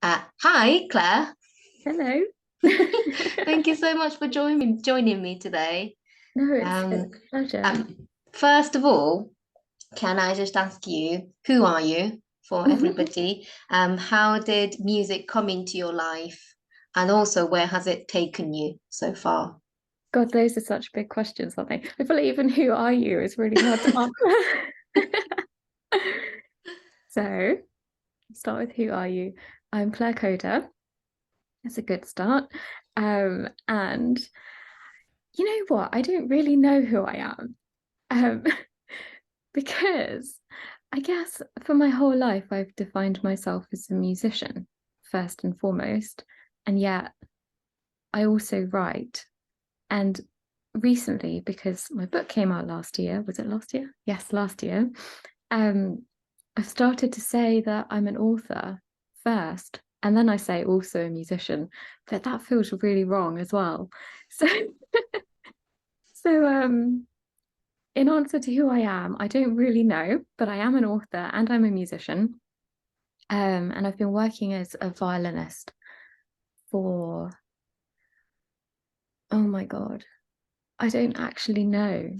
Hi, Claire. Hello. Thank you so much for joining me today. No, it's Um, a pleasure. um, First of all, can I just ask you, who are you for everybody? How did music come into your life? And also, where has it taken you so far? God, those are such big questions, aren't they? I feel like even who are you is really hard to answer. So, start with who are you? I'm Claire Kohda. That's a good start. And you know what? I don't really know who I am. Um, because I guess for my whole life I've defined myself as a musician first and foremost. And yet I also write. And recently, because my book came out last year, was it last year? Yes, last year. Um, I've started to say that I'm an author first, and then I say also a musician, but that feels really wrong as well. So, so in answer to who I am, I don't really know, but I am an author and I'm a musician. And I've been working as a violinist for, oh my God, I don't actually know.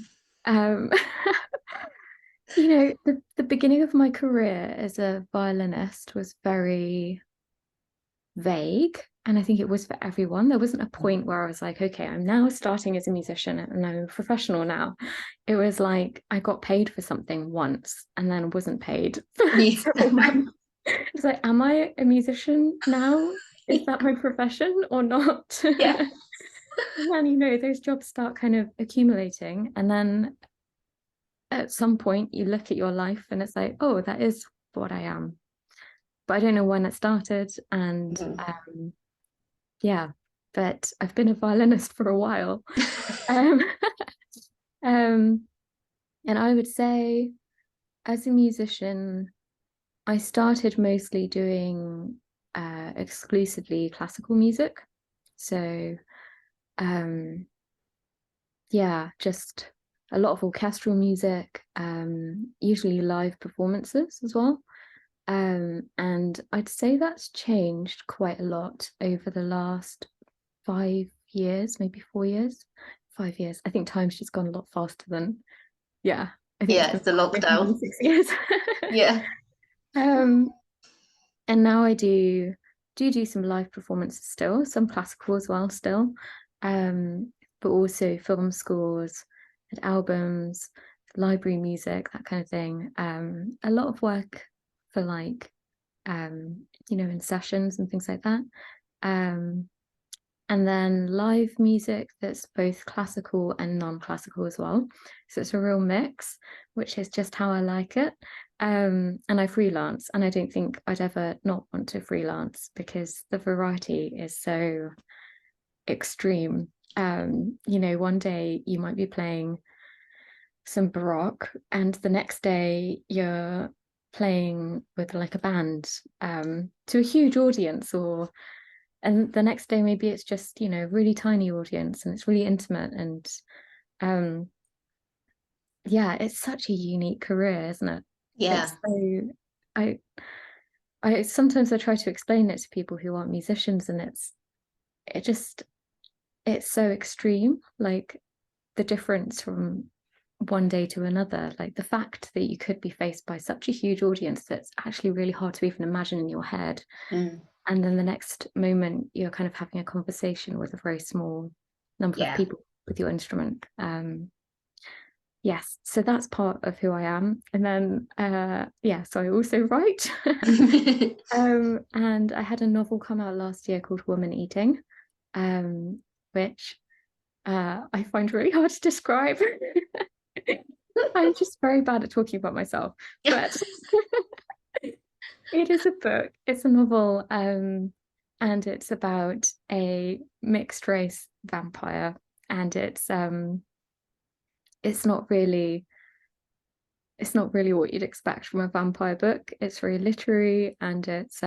Um, the beginning of my career as a violinist was very vague. And I think it was for everyone. There wasn't a point where I was like, okay, I'm now starting as a musician and I'm a professional now. It was like I got paid for something once and then wasn't paid for Yeah. several months. It's like, am I a musician now? Is that my profession or not? Yeah. And then, those jobs start kind of accumulating. And then at some point you look at your life and it's like, oh, that is what I am. But I don't know when it started. And Mhm. yeah, but I've been a violinist for a while. Um, um, and I would say as a musician, I started mostly doing exclusively classical music. So yeah, just a lot of orchestral music, usually live performances as well. And I'd say that's changed quite a lot over the last 5 years, maybe 4 years, 5 years. I think time's just gone a lot faster than, yeah, I think it's Yeah, been it's the lockdown. 6 years. Yeah. um, and now I do some live performances still, some classical as well still, but also film scores and albums, library music, that kind of thing. A lot of work for like in sessions and things like that. Um, and then live music that's both classical and non-classical as well. So it's a real mix, which is just how I like it. And I freelance, and I don't think I'd ever not want to freelance because the variety is so extreme. One day you might be playing some Baroque, and the next day you're playing with like a band to a huge audience, and the next day maybe it's just really tiny audience and it's really intimate. And um yeah, it's such a unique career, isn't it? It's Yeah. so I I sometimes I try to explain it to people who aren't musicians, and it just it's so extreme, like the difference from one day to another, like the fact that you could be faced by such a huge audience that's actually really hard to even imagine in your head. Mm. And then the next moment you're kind of having a conversation with a very small number of Yeah. people with your instrument. Yes, so that's part of who I am. And then yeah, so I also write. And I had a novel come out last year called Woman Eating, which I find really hard to describe. I'm just very bad at talking about myself, but it is a book. It's a novel, and it's about a mixed race vampire, and it's not really what you'd expect from a vampire book. It's very literary, and it's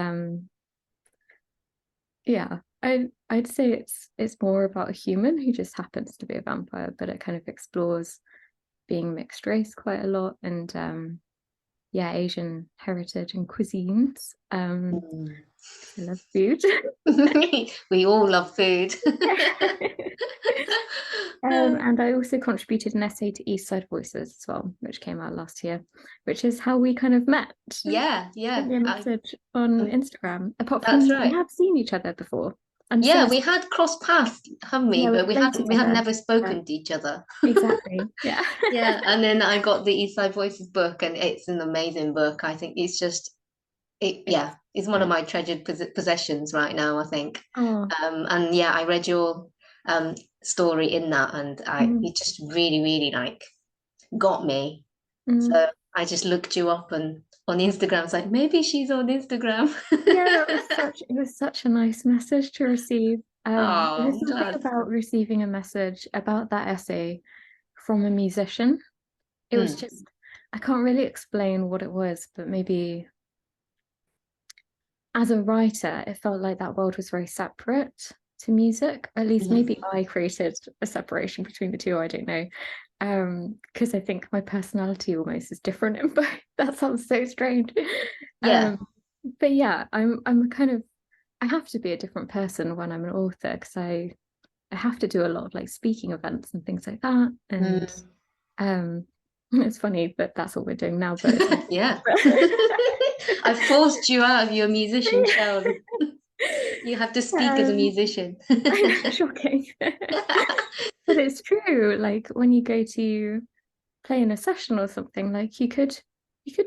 yeah, I'd say it's more about a human who just happens to be a vampire, but it kind of explores being mixed race quite a lot. And Asian heritage and cuisines. Mm. I love food. We all love food. And I also contributed an essay to East Side Voices as well, which came out last year, which is how we kind of met. Yeah, Sent me a message on Instagram. Apart from that's we right. have seen each other before. And Yeah, so we had crossed paths, haven't we? yeah, we But we played had together. never spoken to each other. Exactly. Yeah. Yeah, and then I got the East Side Voices book, and it's an amazing book. I think it's just It's it's one of my treasured possessions right now, I think. oh, And yeah, I read your um story in that, and mm, it just really, really like got me. mm. So I just looked you up and on Instagram. It's like maybe she's on Instagram. Yeah, it was such a nice message to receive. Oh, There's I'm something glad. about receiving a message about that essay from a musician. It was Mm, just, I can't really explain what it was, but maybe as a writer, it felt like that world was very separate to music. At least mhm. maybe I created a separation between the two, I don't know. Because I think my personality almost is different in both. That sounds so strange. Yeah, But yeah, I'm kind of I have to be a different person when I'm an author because I have to do a lot of like speaking events and things like that. And mm, um it's funny, but that's what we're doing now. But it's like yeah. I forced you out of your musician shell. You have to speak as a um musician. I know, shocking. But it's true. Like when you go to play in a session or something, like you could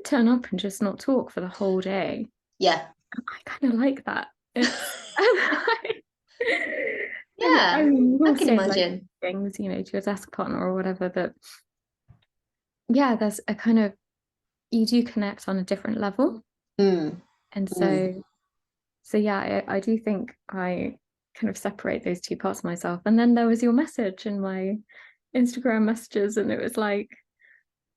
turn up and just not talk for the whole day. Yeah. I kind of like that. It's and I Yeah, mean you I all can say like imagine. things, you know, to your desk partner or whatever, but yeah, there's a kind of you do connect on a different level. Mm, And mm. so yeah, I do think I kind of separate those two parts of myself. And then there was your message in my Instagram messages, and it was like,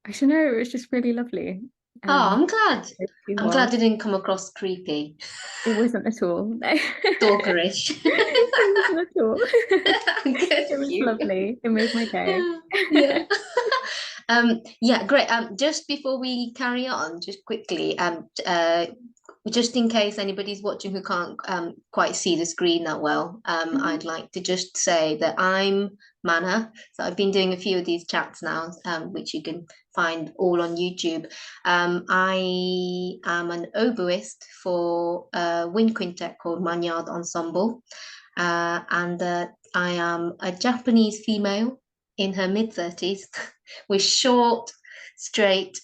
I don't know, it was just really lovely. Oh, Um, I'm glad. those two I'm glad worlds. it didn't come across creepy, It wasn't at all. No. stalkerish. It wasn't at all. Good It for was you. lovely. It made my day. Yeah. Yeah, great. Just before we carry on, just quickly, just in case anybody's watching who can't quite see the screen that well, Mhm. I'd like to just say that I'm Mana. So I've been doing a few of these chats now, which you can find all on YouTube. I am an oboist for a wind quintet called Magnard Ensemble, and I am a Japanese female in her mid-30s with short, straight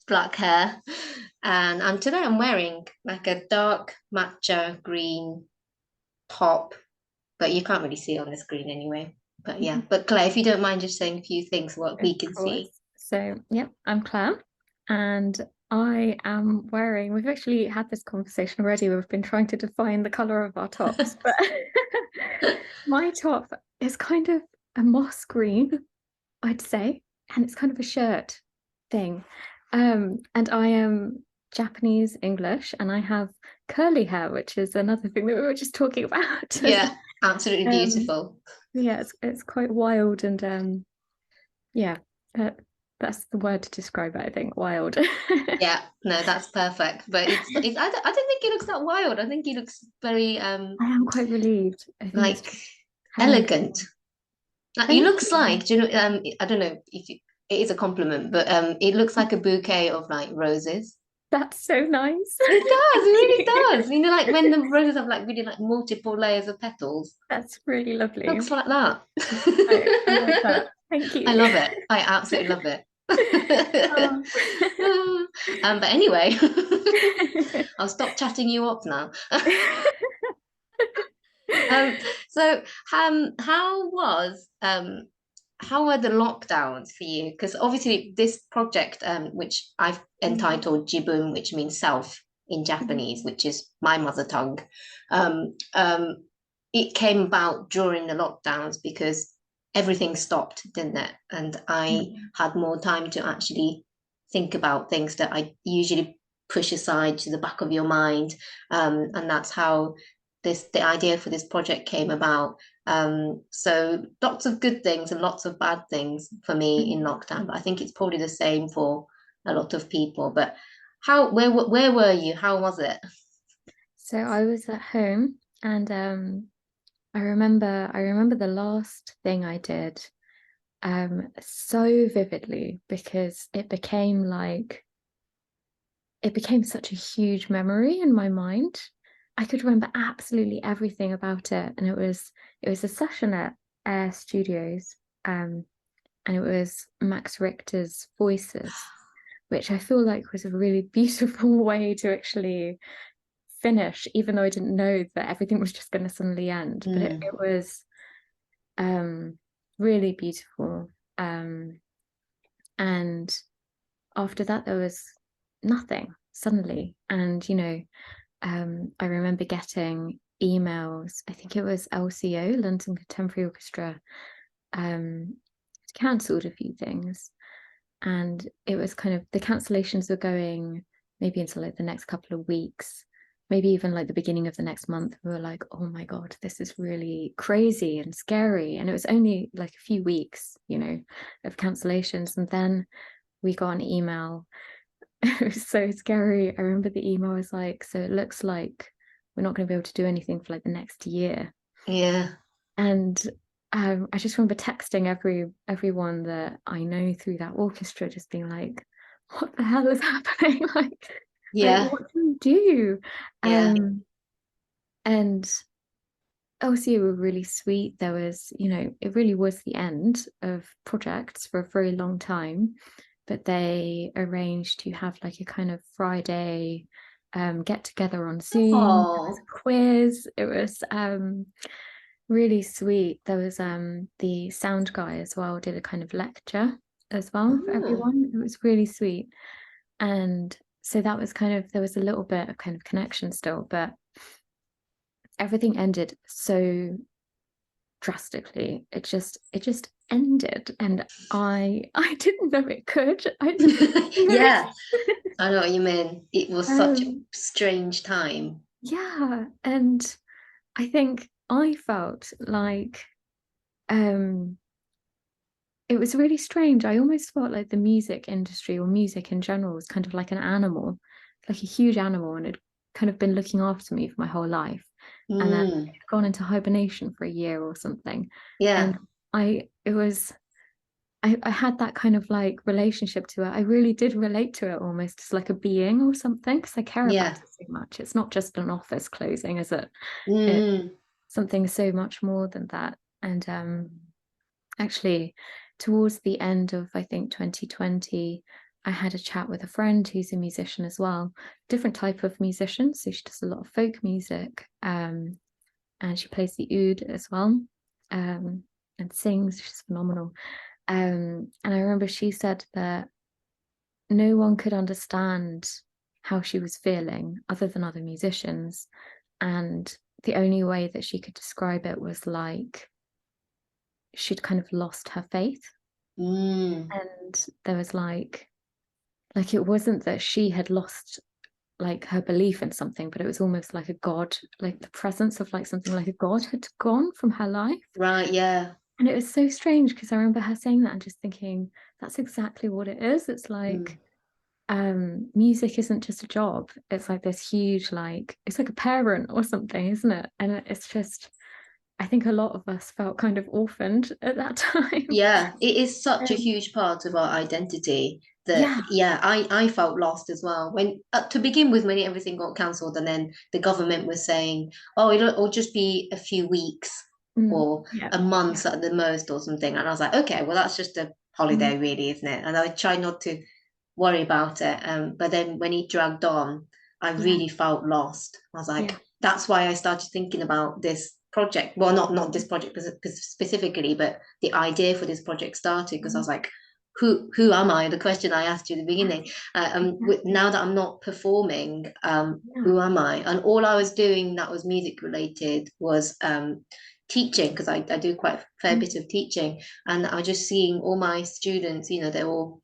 black hair. And today I'm wearing like a dark matcha green top, but you can't really see it on the screen anyway. But yeah, but Claire, if you don't mind just saying a few things what Of we can see. course. So, yep, I'm Claire, and I am wearing, we've actually had this conversation already. We've been trying to define the color of our tops, but my top is kind of a moss green, I'd say, and it's kind of a shirt thing. And I am Japanese English, and I have curly hair, which is another thing that we were just talking about. Yeah, absolutely Um, beautiful. yeah, it's quite wild and yeah, that, that's the word to describe it, I think. Wild. Yeah, no, that's perfect. But I don't think he looks that wild. I think he looks very I am quite relieved. I think it's like just having. elegant. Like he Thank looks you. like, do you know, I don't know if it is a compliment, but it looks like a bouquet of like roses. That's so nice. It does, it Thank really you. does. You know, like when the roses have like really like multiple layers of petals. That's really lovely. Looks like that. I like that. Thank I you. love it. I absolutely love it. Oh. But anyway, I'll stop chatting you up now. Um, so how were the lockdowns for you? Because obviously this project, which I've entitled Jibun, which means self in Japanese, which is my mother tongue, um, um, it came about during the lockdowns because everything stopped, didn't it? And I had more time to actually think about things that I usually push aside to the back of your mind. And that's how the idea for this project came about. So lots of good things and lots of bad things for me in lockdown, but I think it's probably the same for a lot of people. But where were you? How was it? So I was at home, and I remember the last thing I did so vividly, because it became such a huge memory in my mind. I could remember absolutely everything about it, and it was a session at Air Studios, and it was Max Richter's Voices, which I feel like was a really beautiful way to actually finish, even though I didn't know that everything was just going to suddenly end. But it was really beautiful. And after that, there was nothing suddenly. And, I remember getting emails. I think it was LCO, London Contemporary Orchestra, cancelled a few things. And it was kind of, the cancellations were going maybe until like the next couple of weeks, maybe even like the beginning of the next month. We were like, oh my God, this is really crazy and scary. And it was only like a few weeks, of cancellations. And then we got an email. It was so scary. I remember the email was like, so it looks like we're not going to be able to do anything for like the next year. Yeah. And I just remember texting everyone that I know through that orchestra, just being like, what the hell is happening? Like, Yeah. what do we do? Yeah. And LCU were really sweet. There was, it really was the end of projects for a very long time, but they arranged to have like a kind of Friday get together on Zoom. There was Oh. a quiz. It was really sweet. There was the sound guy as well, did a kind of lecture as well for Oh. everyone. It was really sweet. And so that was kind of, there was a little bit of kind of connection still, but everything ended so drastically. It just ended, and I didn't know it could. Yeah, I know what you mean. It was such a um strange time. yeah, and I think I felt like um it was really strange. I almost felt like the music industry or music in general was kind of like an animal, like a huge animal, and had kind of been looking after me for my whole life. And then Mm, it had gone into hibernation for a year or something. yeah, And it was, I had that kind of like relationship to it. I really did relate to it almost as like a being or something, because I care about yeah. it so much. It's not just an office closing, is it? It's Mm, something so much more than that. And actually, towards the end of, I think, 2020, I had a chat with a friend who's a musician as well, different type of musician. So she does a lot of folk music, and she plays the oud as well, and sings. She's phenomenal. And I remember she said that no one could understand how she was feeling other than other musicians. And the only way that she could describe it was like she'd kind of lost her faith. mm, And there was like it wasn't that she had lost like her belief in something, but it was almost like a god, like the presence of like something like a god had gone from her life. right, yeah. And it was so strange because I remember her saying that and just thinking, that's exactly what it is. It's Mm, like music isn't just a job. It's like this huge, like it's like a parent or something, isn't it? And it's just, I think a lot of us felt kind of orphaned at that time. yeah, it is such a Um, huge part of our identity that, yeah. yeah, I felt lost as well. When, to begin with, when everything got cancelled, and then the government was saying, oh, it'll just be a few weeks or Yeah. a Yeah. month at the most or something. And I was like, okay, well, that's just a Mm, holiday, really, isn't it? And I try not to worry about it. But then when it dragged on, I yeah. really felt lost. I was Yeah. like, that's why I started thinking about this project. Well, not this project specifically, but the idea for this project started because I was like, who am I? The question I asked you at the Yes, beginning. exactly. Now that I'm not performing, Yeah. who am I? And all I was doing that was music related was teaching, because I do quite a fair Mm, bit of teaching, and I was just seeing all my students, they're all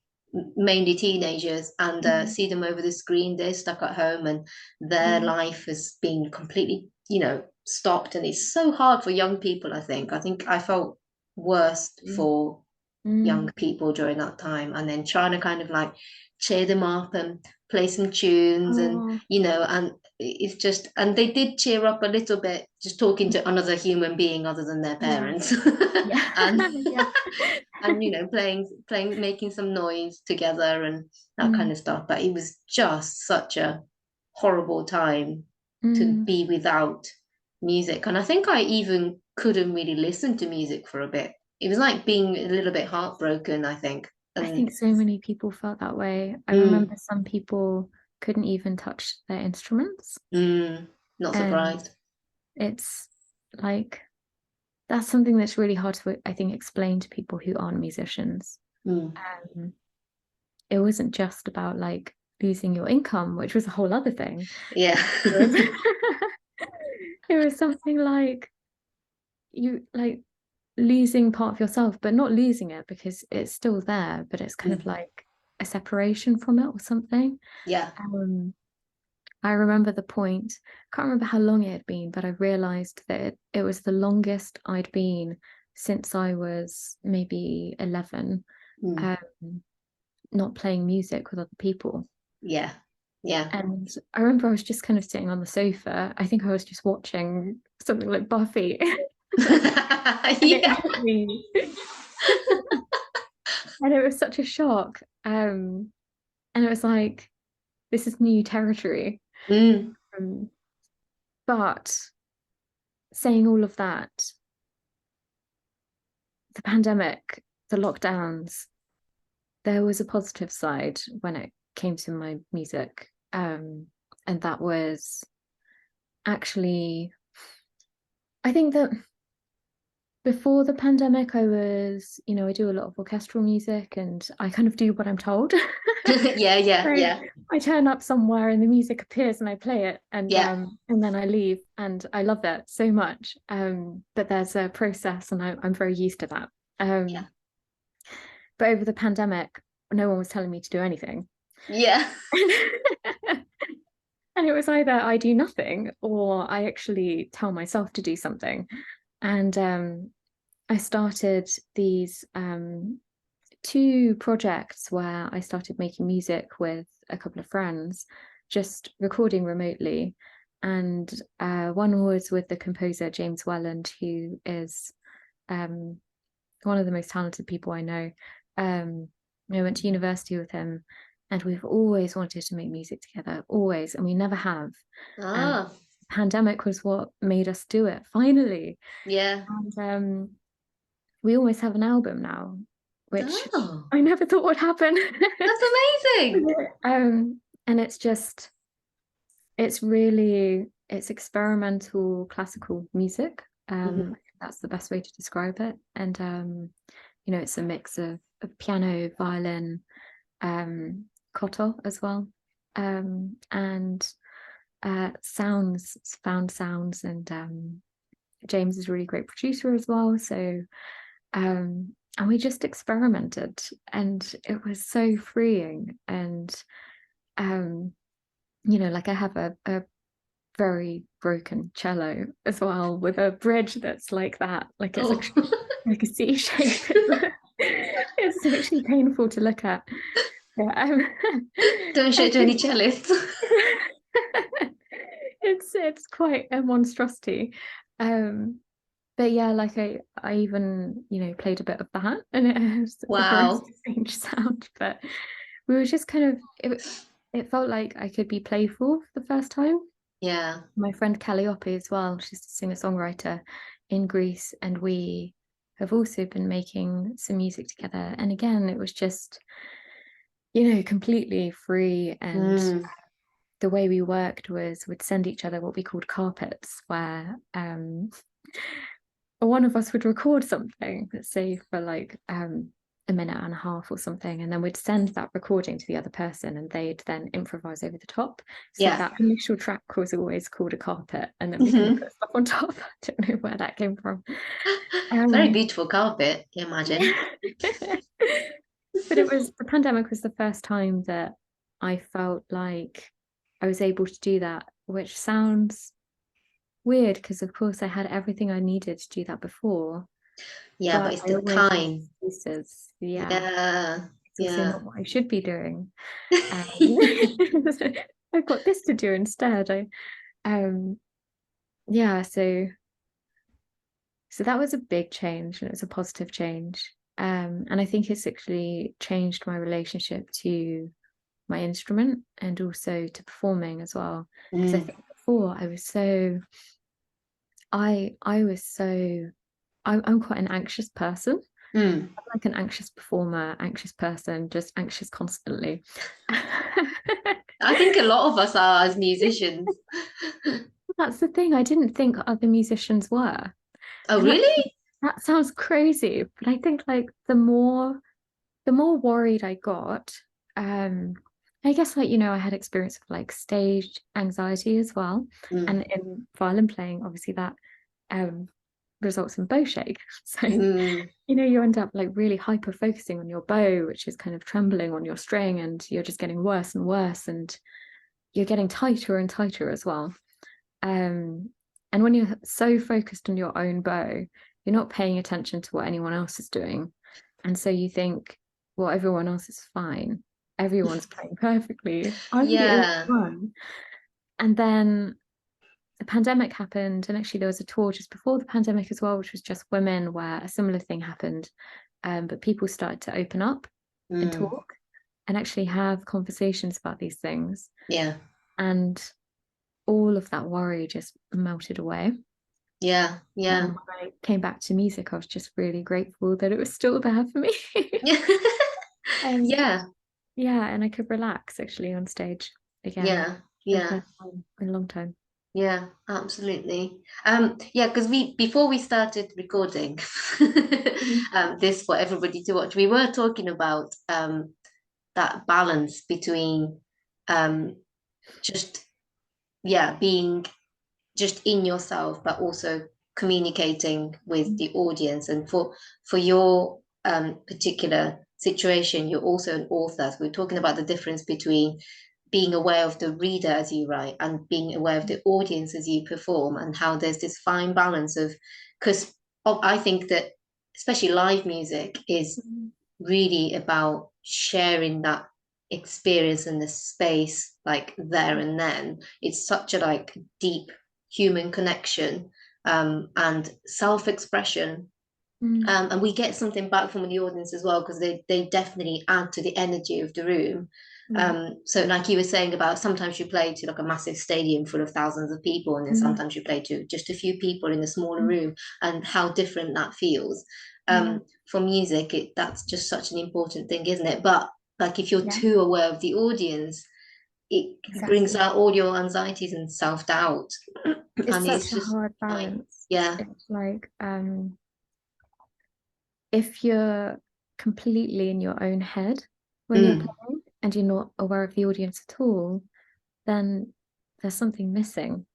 mainly teenagers, and mm, see them over the screen. They're stuck at home, and their mm, life has been completely, stopped. And it's so hard for young people. I think I felt worst mm, for young mm, people during that time, and then trying to kind of like cheer them up and play some tunes, and Oh, and it's just, and they did cheer up a little bit just talking to another human being other than their yeah, parents. yeah, and yeah. and playing making some noise together and that kind Mm, of stuff. But it was just such a horrible time to mm. be without music, and I think I even couldn't really listen to music for a bit. It was like being a little bit heartbroken, I think. I And think so many people felt that way. I mm, remember some people couldn't even touch their instruments, not and surprised. it's like that's something that's really hard to, I think, explain to people who aren't musicians. Mm, Um, it wasn't just about like losing your income, which was a whole other thing. yeah. It was, it was something like you like losing part of yourself, but not losing it because it's still there, but it's kind of Mm, like a separation from it or something. yeah. Um, I remember the point, can't remember how long it had been, but I realized that it was the longest I'd been since I was maybe 11, Mm, um, not playing music with other people. yeah. Yeah. And I remember I was just kind of sitting on the sofa. I think I was just watching something like Buffy, and it Yeah. hit me. And it was such a shock. And it was like, this is new territory. Mm, Um, but saying all of that, the pandemic, the lockdowns, there was a positive side when it came to my music. And that was actually, I think that before the pandemic, I was, I do a lot of orchestral music and I kind of do what I'm told. yeah, yeah, So yeah, I turn up somewhere and the music appears and I play it yeah, and then I leave and I love that so much. But there's a process and I'm very used to that. yeah, Um, but over the pandemic, no one was telling me to do anything. yeah. And it was either I do nothing or I actually tell myself to do something. And I started these two projects where I started making music with a couple of friends, just recording remotely. And one was with the composer James Welland, who is um, one of the most talented people I know. I went to university with him, and we've always wanted to make music together, always, and we never have. And Ah, pandemic was what made us do it finally. yeah. And we almost have an album now, which Oh, I never thought would happen. that's amazing. And it's experimental classical music. Mhm. That's the best way to describe it. And it's a mix of piano, violin, koto as well, and sounds, found sounds, and James is a really great producer as well. So and we just experimented and it was so freeing. And um, like I have a very broken cello as well with a bridge that's like that. Like it's Oh, actually like a C shape. It's actually painful to look at. Yeah, don't show I it to any think cellists. it's quite a monstrosity. Um, but yeah, like I even played a bit of that, and it has a very Wow. strange sound. But we were just kind of it felt like I could be playful for the first time. Yeah. My friend Calliope as well, she's a singer-songwriter in Greece, and we have also been making some music together. And again, it was just completely free. And Mm. the way we worked was we'd send each other what we called carpets, where one of us would record something, let's say for like a minute and a half or something, and then we'd send that recording to the other person and they'd then improvise over the top. So Yeah. that initial track was always called a carpet, and then we kind of Hmm. put stuff on top. I don't know where that came from. Very Um, beautiful carpet, you imagine. but the pandemic was the first time that I felt like I was able to do that, which sounds weird because of course I had everything I needed to do that before, Yeah, but but it's I the always had time. excuses. Yeah. Yeah. It's also Yeah. not what I should be doing. I've got this to do instead. Yeah, so that was a big change, and it was a positive change. And I think it's actually changed my relationship to my instrument and also to performing as well. Because I think before I was so I'm quite an anxious person. I'm like an anxious performer, anxious person, just anxious constantly. I think a lot of us are as musicians. That's the thing. I didn't think other musicians were. Oh, And really? that sounds crazy, but I think like the more worried I got, I guess like, I had experience of like stage anxiety as well. And in violin playing, obviously that um results in bow shake. So, you end up like really hyper focusing on your bow, which is kind of trembling on your string, and you're just getting worse and worse, and you're getting tighter and tighter as well. And when you're so focused on your own bow, you're not paying attention to what anyone else is doing. And so you think, well, everyone else is fine. Everyone's playing perfectly. I'm the only Yeah. one. And then the pandemic happened, and actually there was a tour just before the pandemic as well, which was just women, where a similar thing happened. But people started to open up and talk and actually have conversations about these things. Yeah. And all of that worry just melted away. Yeah. Yeah. And when I came back to music, I was just really grateful that it was still there for me. Yeah. Yeah, and I could relax actually on stage again Yeah. for the Yeah. first time in a long time. Yeah, absolutely. Yeah, because before we started recording this for everybody to watch, we were talking about that balance between um just being just in yourself, but also communicating with the audience. And for your particular situation, you're also an author. So we're talking about the difference between being aware of the reader as you write and being aware of the audience as you perform, and how there's this fine balance of, because I think that especially live music is really about sharing that experience in the space, like there and then. It's such a like deep human connection, and self-expression, and we get something back from the audience as well, because they definitely add to the energy of the room. So like you were saying about, sometimes you play to like a massive stadium full of thousands of people, and then sometimes you play to just a few people in a smaller room, and how different that feels. For music, that's just such an important thing, isn't it? But like if you're too aware of the audience, it brings Exactly. out all your anxieties and self-doubt. It's And it's such a just hard like, balance. yeah. It's like if you're completely in your own head when you're playing and you're not aware of the audience at all, then there's something missing,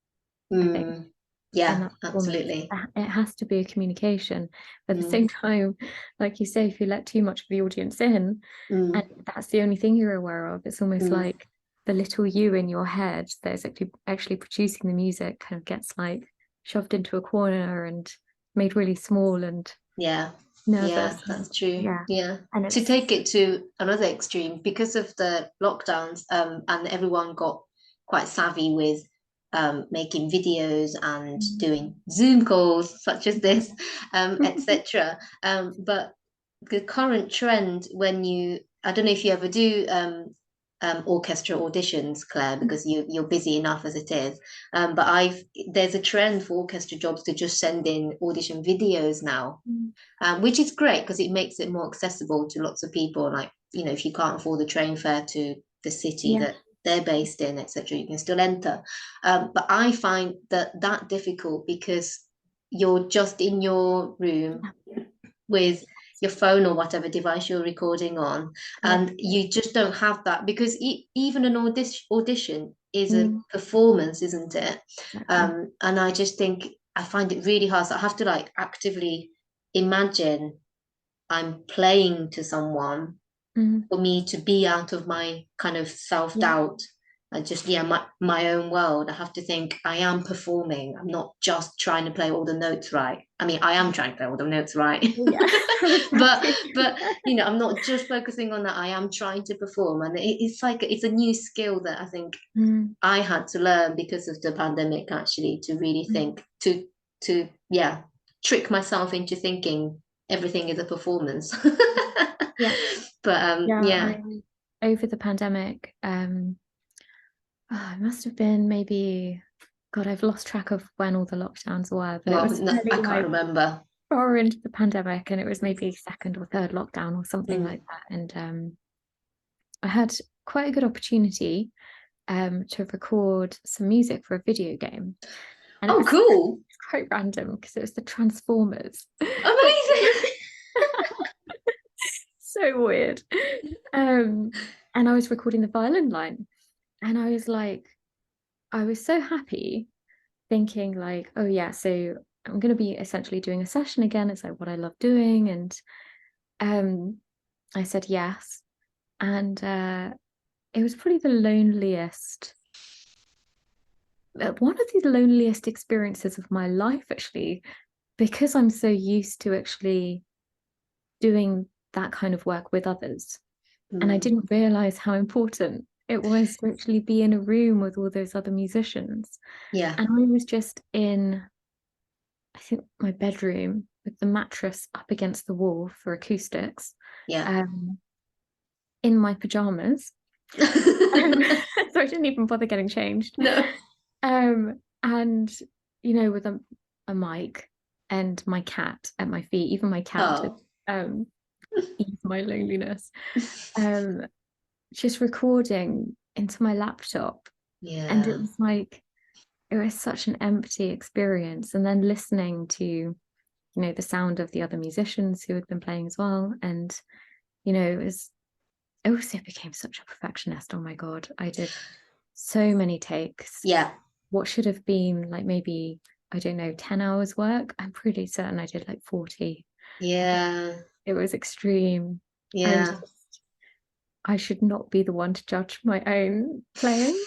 I think. In Yeah, that performance, absolutely. it has to be a communication. But at the same time, like you say, if you let too much of the audience in, and that's the only thing you're aware of, it's almost like the little you in your head that is actually producing the music kind of gets like shoved into a corner and made really small and Yeah, yeah, nervous. that's true. Yeah, Yeah. and To it's take it to another extreme, because of the lockdowns, and everyone got quite savvy with making videos and doing Zoom calls such as this, etc. But the current trend, when I don't know if you ever do orchestra auditions, Claire, because you're busy enough as it is. But there's a trend for orchestra jobs to just send in audition videos now, which is great because it makes it more accessible to lots of people. Like, if you can't afford the train fare to the city yeah, that they're based in, etc., you can still enter. But I find that difficult because you're just in your room with your phone or whatever device you're recording on, yeah, and you just don't have that, because even an audition is a mm, performance, isn't it? exactly. And I just think I find it really hard. So I have to like actively imagine I'm playing to someone Mm, for me to be out of my kind of yeah, self-doubt. I just, yeah, my own world. I have to think I am performing. I'm not just trying to play all the notes right. I mean, I am trying to play all the notes right. Yeah, but exactly. I'm not just focusing on that. I am trying to perform. And it's like it's a new skill that I think Mm, I had to learn because of the pandemic, actually, to really mm. think to yeah, trick myself into thinking everything is a performance. Yeah, But yeah. yeah. Over the pandemic, it must have been maybe, God, I've lost track of when all the lockdowns were, but it Well, was no, I fairly can't like remember. far into the pandemic, and it was maybe second or third lockdown or something Mm. like that. And I had quite a good opportunity to record some music for a video game. And it Oh, was cool. quite random because it was the Transformers. Amazing. So weird. And I was recording the violin line, and I was so happy, thinking like, oh yeah, so I'm going to be essentially doing a session again. It's like what I love doing, and um, I said yes, and it was probably one of the loneliest experiences of my life, actually, because I'm so used to actually doing that kind of work with others. And I Mm. didn't realize how important it was to actually be in a room with all those other musicians. Yeah, And I was just in, I think, my bedroom with the mattress up against the wall for acoustics, yeah. um, in my pajamas. So I didn't even bother getting changed. No. And with a mic and my cat at my feet, even my cat Oh, eats my loneliness. Um, just recording into my laptop, and yeah. it was such an empty experience. And then listening to the sound of the other musicians who had been playing as well, and I also became such a perfectionist. Oh my God, I did so many takes. Yeah. What should have been like maybe, I don't know, 10 hours work, I'm pretty certain I did like 40. Yeah. It was extreme. I was Yeah. I should not be the one to judge my own playing.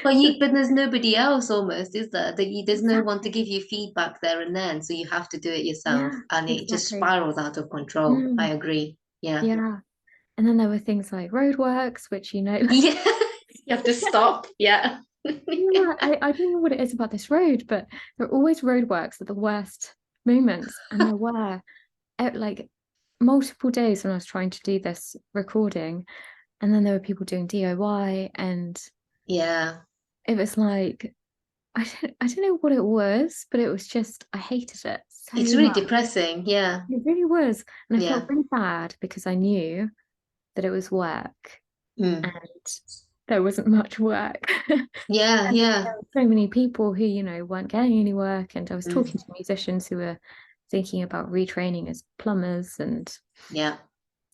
But there's nobody else almost, is there? There's no one to Exactly. give you feedback there and then, so you have to do it yourself, Yeah, and it just exactly. spirals out of control. I Mm, agree. Yeah. yeah. And then there were things like roadworks, which, Yeah. You have to stop. Yeah. yeah, I don't know what it is about this road, but there are always roadworks at the worst moments. And there were at like multiple days when I was trying to do this recording, and then there were people doing DIY, and Yeah. it was like I don't know what it was, but it was just I hated it so It's really much. depressing. Yeah. It really was. And I felt Yeah. really bad because I knew that it was work Mm. and there wasn't much work. Yeah. And Yeah. there were so many people who, weren't getting any work. And I was talking Mm. to musicians who were thinking about retraining as plumbers. And Yeah.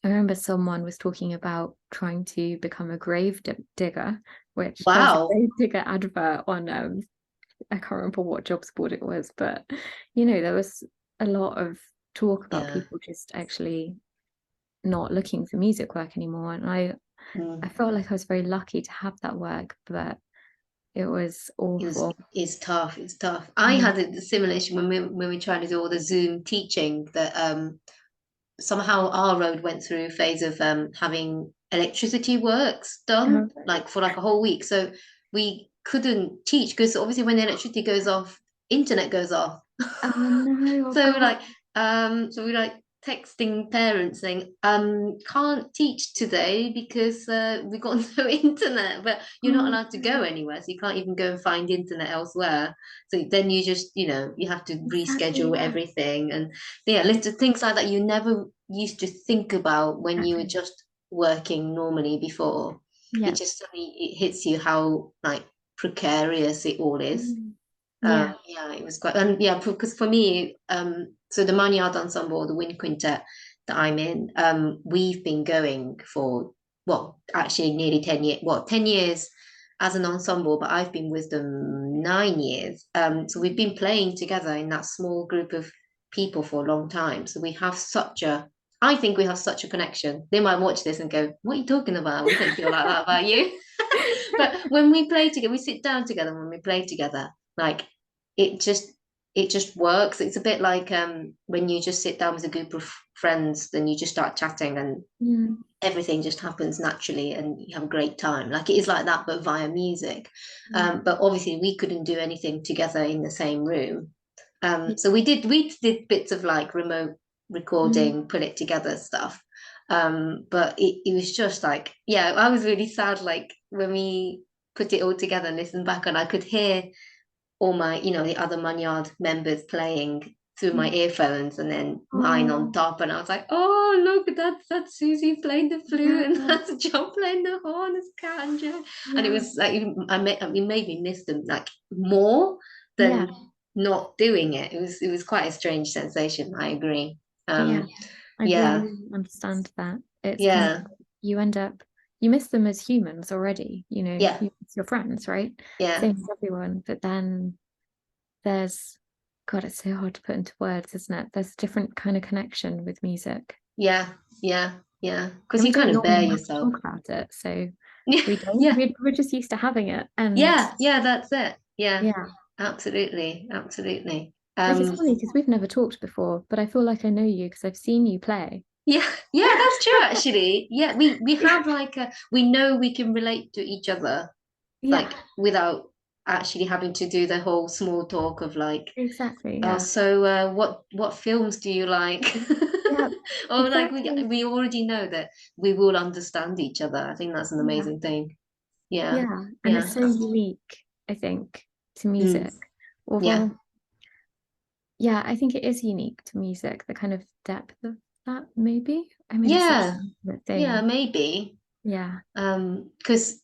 I remember someone was talking about trying to become a digger, which there was a Wow. grave digger advert on I can't remember what jobs board it was, but there was a lot of talk about Yeah. people just actually not looking for music work anymore. And I Mm. felt like I was very lucky to have that work, but it was awful. It's tough. It's tough. I Mm. had a similar issue when we tried to do all the Zoom teaching that somehow our road went through a phase of having electricity works done Okay. like for like a whole week. So we couldn't teach because obviously when the electricity goes off, internet goes off. Oh no, oh So God. we're like texting parents saying, can't teach today because we got no internet, but you're not Oh, allowed to go anywhere, so you can't even go and find internet elsewhere. So then you just, you have to exactly, reschedule yeah. everything, and yeah, little things like that you never used to think about when you were Exactly. just working normally before. It Yeah. just suddenly it hits you how like precarious it all is. Mm. Yeah. Yeah, it was quite, and yeah, because for me, so the Maniard Ensemble, the wind quintet that I'm in, we've been going for, well, actually nearly 10 years, 10 years as an ensemble, but I've been with them 9 years. So we've been playing together in that small group of people for a long time. So I think we have such a connection. They might watch this and go, "What are you talking about? We don't feel like that about you." But when we play together, we sit down together. When we play together, like it just works. It's a bit like when you just sit down with a group of friends, then you just start chatting and everything just happens naturally and you have a great time. Like it is like that, but via music. But obviously we couldn't do anything together in the same room. So we did bits of like remote recording, put it together stuff. But it was just like, yeah, I was really sad like when we put it all together and listened back and I could hear all my, the other Manyard members playing through my earphones and then mine on top. And I was like, oh, look, that's Susie playing the flute and that's John playing the horn, it's Kanja. And it was like, it made me miss them like more than not doing it. It was quite a strange sensation. I agree. I really understand that. It's kind of, you end up, you miss them as humans already, you miss your friends, right? Same as everyone. But then there's, God, it's so hard to put into words, isn't it? There's a different kind of connection with music. Because you kind of bear yourself. Talk about it, so we don't. We're just used to having it. And that's it. Yeah, absolutely. Which is funny because we've never talked before, but I feel like I know you because I've seen you play. Yeah, that's true actually. Yeah, we have like we know we can relate to each other, like without actually having to do the whole small talk of like exactly. Oh, so what films do you like? Or exactly. like we already know that we will understand each other. I think that's an amazing thing. And it's so unique, I think, to music. Although I think it is unique to music, the kind of depth of that, maybe. I mean, it's such a thing. Maybe. Because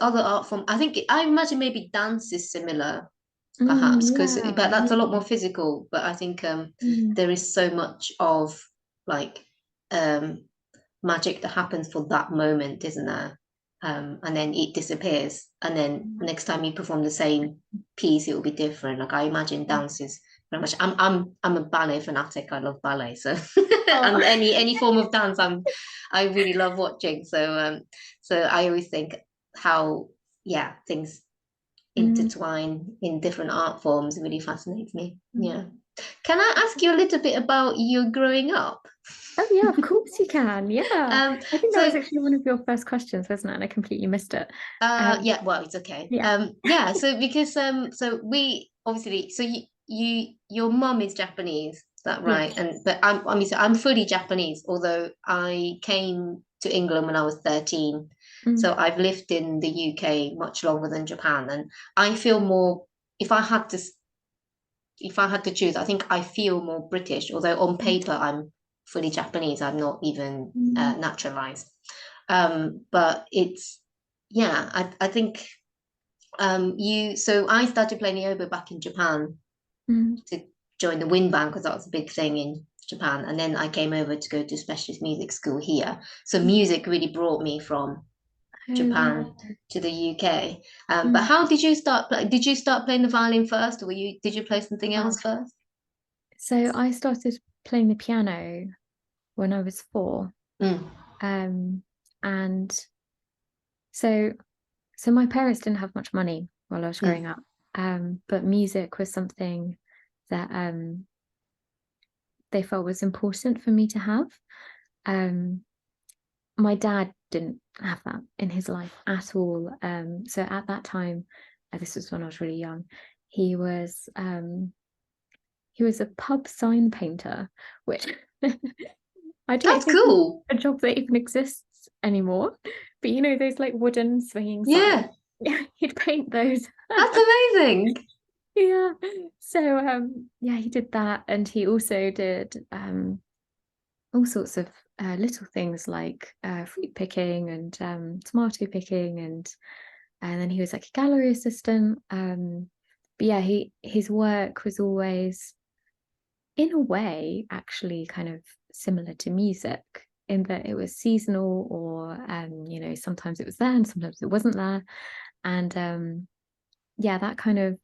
other art form, I imagine maybe dance is similar, perhaps, but that's a lot more physical. But I think there is so much of like magic that happens for that moment, isn't there? And then it disappears, and then next time you perform the same piece, it will be different. Like I imagine dance is very much. I'm a ballet fanatic. I love ballet, so and any form of dance, I really love watching. So I always think how things intertwine in different art forms really fascinates me. Can I ask you a little bit about you growing up? Oh yeah, of course you can. I think that was actually one of your first questions, wasn't it? And I completely missed it. Well, it's okay. So because so we obviously your mum is Japanese, is that right? But I'm fully Japanese, although I came to England when I was 13. So I've lived in the UK much longer than Japan, and I feel more if I had to choose, I think I feel more British, although on paper I'm fully Japanese. I'm not even naturalized. But it's I think so I started playing the oboe back in Japan to join the wind band because that was a big thing in Japan, and then I came over to go to specialist music school here. So music really brought me from Japan to the UK. But how did you start? Did you start playing the violin first, or did you play something else first? So I started playing the piano when I was 4. And so my parents didn't have much money while I was growing up. But music was something that they felt was important for me to have. My dad didn't have that in his life at all. So at that time, this was when I was really young, he was a pub sign painter, which I don't think cool. a job that even exists anymore. But you know those like wooden swinging signs? Yeah, he'd paint those. That's amazing. Yeah. So he did that, and he also did all sorts of little things like fruit picking and tomato picking, and then he was like a gallery assistant. But yeah, his work was always, in a way, actually kind of similar to music in that it was seasonal, or sometimes it was there and sometimes it wasn't there. And that kind of,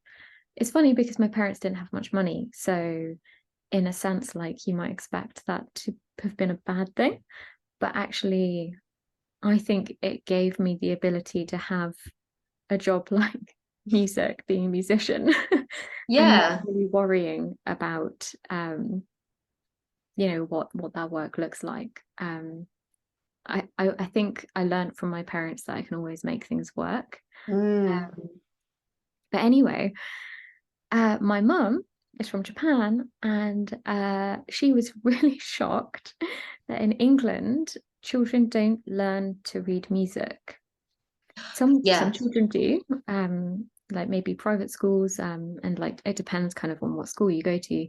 it's funny because my parents didn't have much money, so in a sense, like, you might expect that to have been a bad thing, but actually I think it gave me the ability to have a job like music, being a musician, and not Yeah. really worrying about what that work looks like. I think I learned from my parents that I can always make things work. Mm. Um, but anyway, my mum is from Japan, and she was really shocked that in England, children don't learn to read music. Some Yeah. children do, like maybe private schools, and like it depends kind of on what school you go to.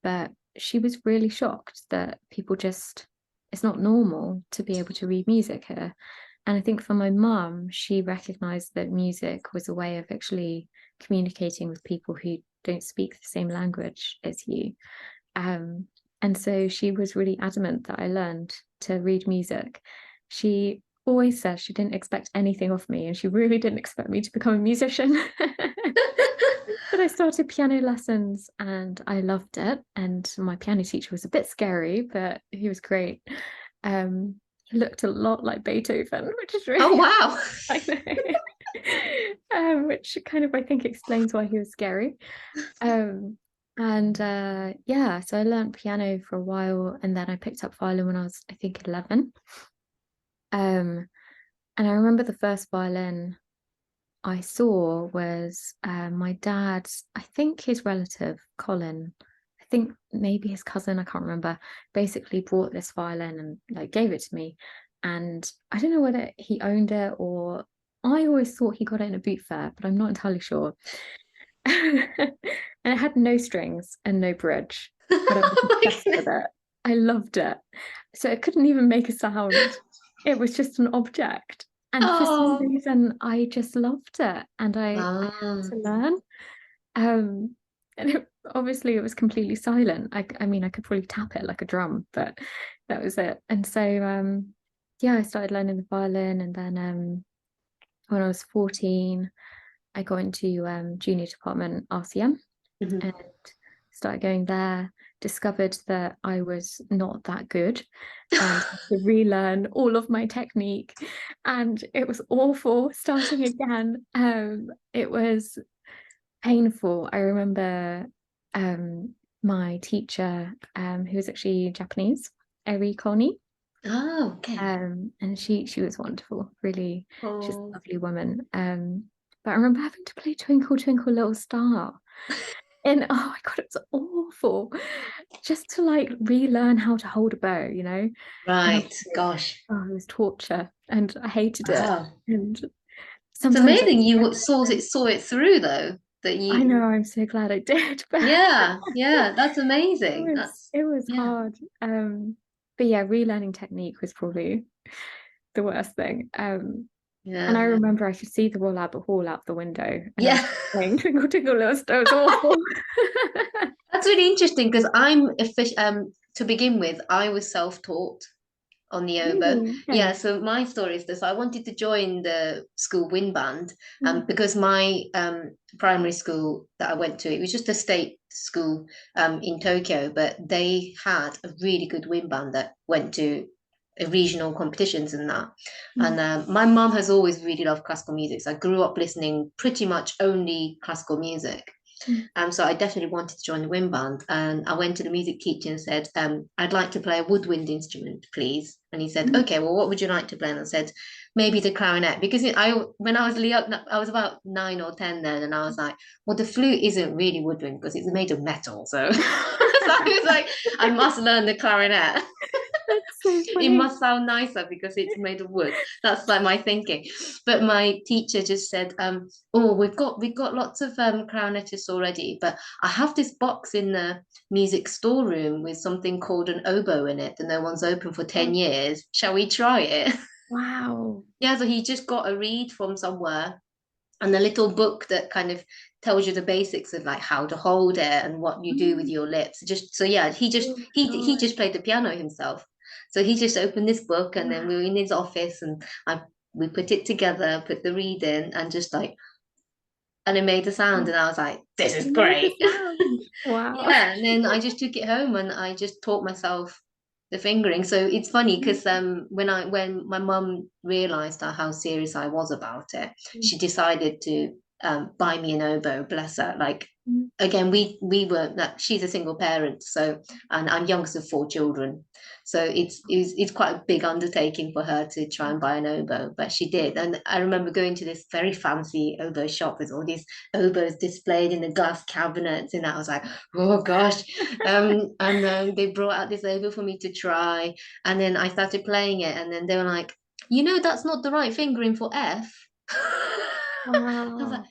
But she was really shocked that people just, it's not normal to be able to read music here. And I think for my mum, she recognized that music was a way of actually communicating with people who don't speak the same language as you. Um, and so she was really adamant that I learned to read music. She always says she didn't expect anything of me, and she really didn't expect me to become a musician. But I started piano lessons and I loved it. And my piano teacher was a bit scary, but he was great. He looked a lot like Beethoven, which is Oh, really wow. I know. Which kind of I think explains why he was scary. And yeah, so I learned piano for a while, and then I picked up violin when I was, I think, 11. Um, and I remember the first violin I saw was my dad's, I think his relative, Colin, I think maybe his cousin, I can't remember, basically brought this violin and like gave it to me. And I don't know whether he owned it or I always thought he got it in a boot fair, but I'm not entirely sure. And it had no strings and no bridge, but I was Oh my obsessed with goodness. it. I loved it. So it couldn't even make a sound. It was just an object. And for some Oh. reason, I just loved it. And I had Ah. to learn. And obviously, it was completely silent. I mean, I could probably tap it like a drum, but that was it. And so, yeah, I started learning the violin. And then when I was 14, I got into junior department RCM Mhm. and started going there, discovered that I was not that good and had to relearn all of my technique. And it was awful starting again. It was painful. I remember my teacher, who was actually Japanese, Eri Koni. Oh, okay. And she was wonderful, really, she's a Oh. lovely woman. But I remember having to play Twinkle Twinkle Little Star. And oh my God, it's awful. Just to like relearn how to hold a bow, you know? And Right. Gosh. it was torture and I hated it. Wow. And It's sometimes I amazing regret you saw it through though. That I you know I'm so glad I did, but Yeah, yeah, that's amazing. That's it was yeah. hard. But yeah, relearning technique was probably the worst thing. And I Yeah. remember I could see the Royal Albert Hall out the window and I was Yeah. playing Twinkle Twinkle Little Star. It was awful. That's really interesting because to begin with, I was self-taught on the oboe. Really? Yeah, Okay. so my story is this. I wanted to join the school wind band Mm, because my primary school that I went to, it was just a state school in Tokyo, but they had a really good wind band that went to regional competitions and that. mm, And my mom has always really loved classical music. So I grew up listening pretty much only classical music. mm, So I definitely wanted to join the wind band. And I went to the music teacher and said, I'd like to play a woodwind instrument, please. And he said, mm. okay, well, what would you like to play? And I said, maybe the clarinet. Because when I was I was about 9 or 10 then, and I was like, well, the flute isn't really woodwind because it's made of metal. So, so I was like, I must learn the clarinet. That's so It funny. must sound nicer because it's made of wood. That's like my thinking. But my teacher just said, oh, we've got lots of clarinetists already, but I have this box in the music storeroom with something called an oboe in it, and no one's open for 10 Oh, years. Shall we try it? wow. Yeah, so he just got a read from somewhere and a little book that kind of tells you the basics of like how to hold it and what you do with Mm, your lips. Just so yeah, oh my he God. just played the piano himself. So he just opened this book and then we were Wow. in his office and we put it together, put the reed in and just like and it made the sound and I was like, this is It made the great. sound. Wow. Yeah. And then I just took it home and I just taught myself the fingering. So it's funny because when my mum realized how serious I was about it, she decided to buy me an oboe. Bless her. Like again, we were that she's a single parent, so and I'm youngest of four children, so it's quite a big undertaking for her to try and buy an oboe, but she did. And I remember going to this very fancy oboe shop with all these oboes displayed in the glass cabinets, and I was like, oh gosh. And then they brought out this oboe for me to try, and then I started playing it, and then they were like, that's not the right fingering for F. I was like, Wow.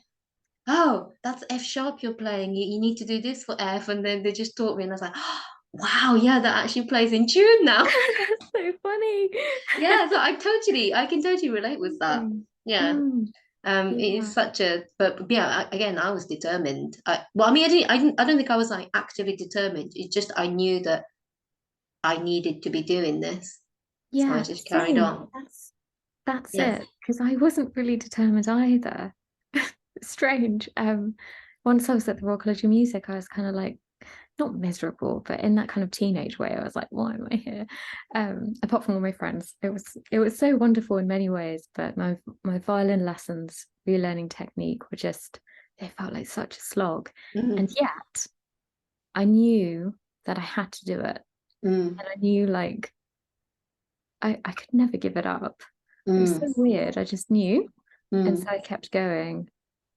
oh, that's F sharp you're playing. You need to do this for F. And then they just taught me, and I was like, oh, wow, yeah, that actually plays in tune now. That's so funny. Yeah, so I can totally relate with that. Yeah. It is Yeah. such a, but yeah, again, I was determined. Well, I mean, I don't think I was like actively determined. It's just I knew that I needed to be doing this, so I Yeah, just carried same. on. That's Yeah. it. Because I wasn't really determined either. Strange. Once I was at the Royal College of Music, I was kind of like not miserable, but in that kind of teenage way, I was like, why am I here? Apart from all my friends, it was so wonderful in many ways, but my violin lessons, relearning technique, were just they felt like such a slog. Mm. And yet I knew that I had to do it. Mm. And I knew like I could never give it up. It was Mm. so weird. I just knew. And so Mm. I kept going,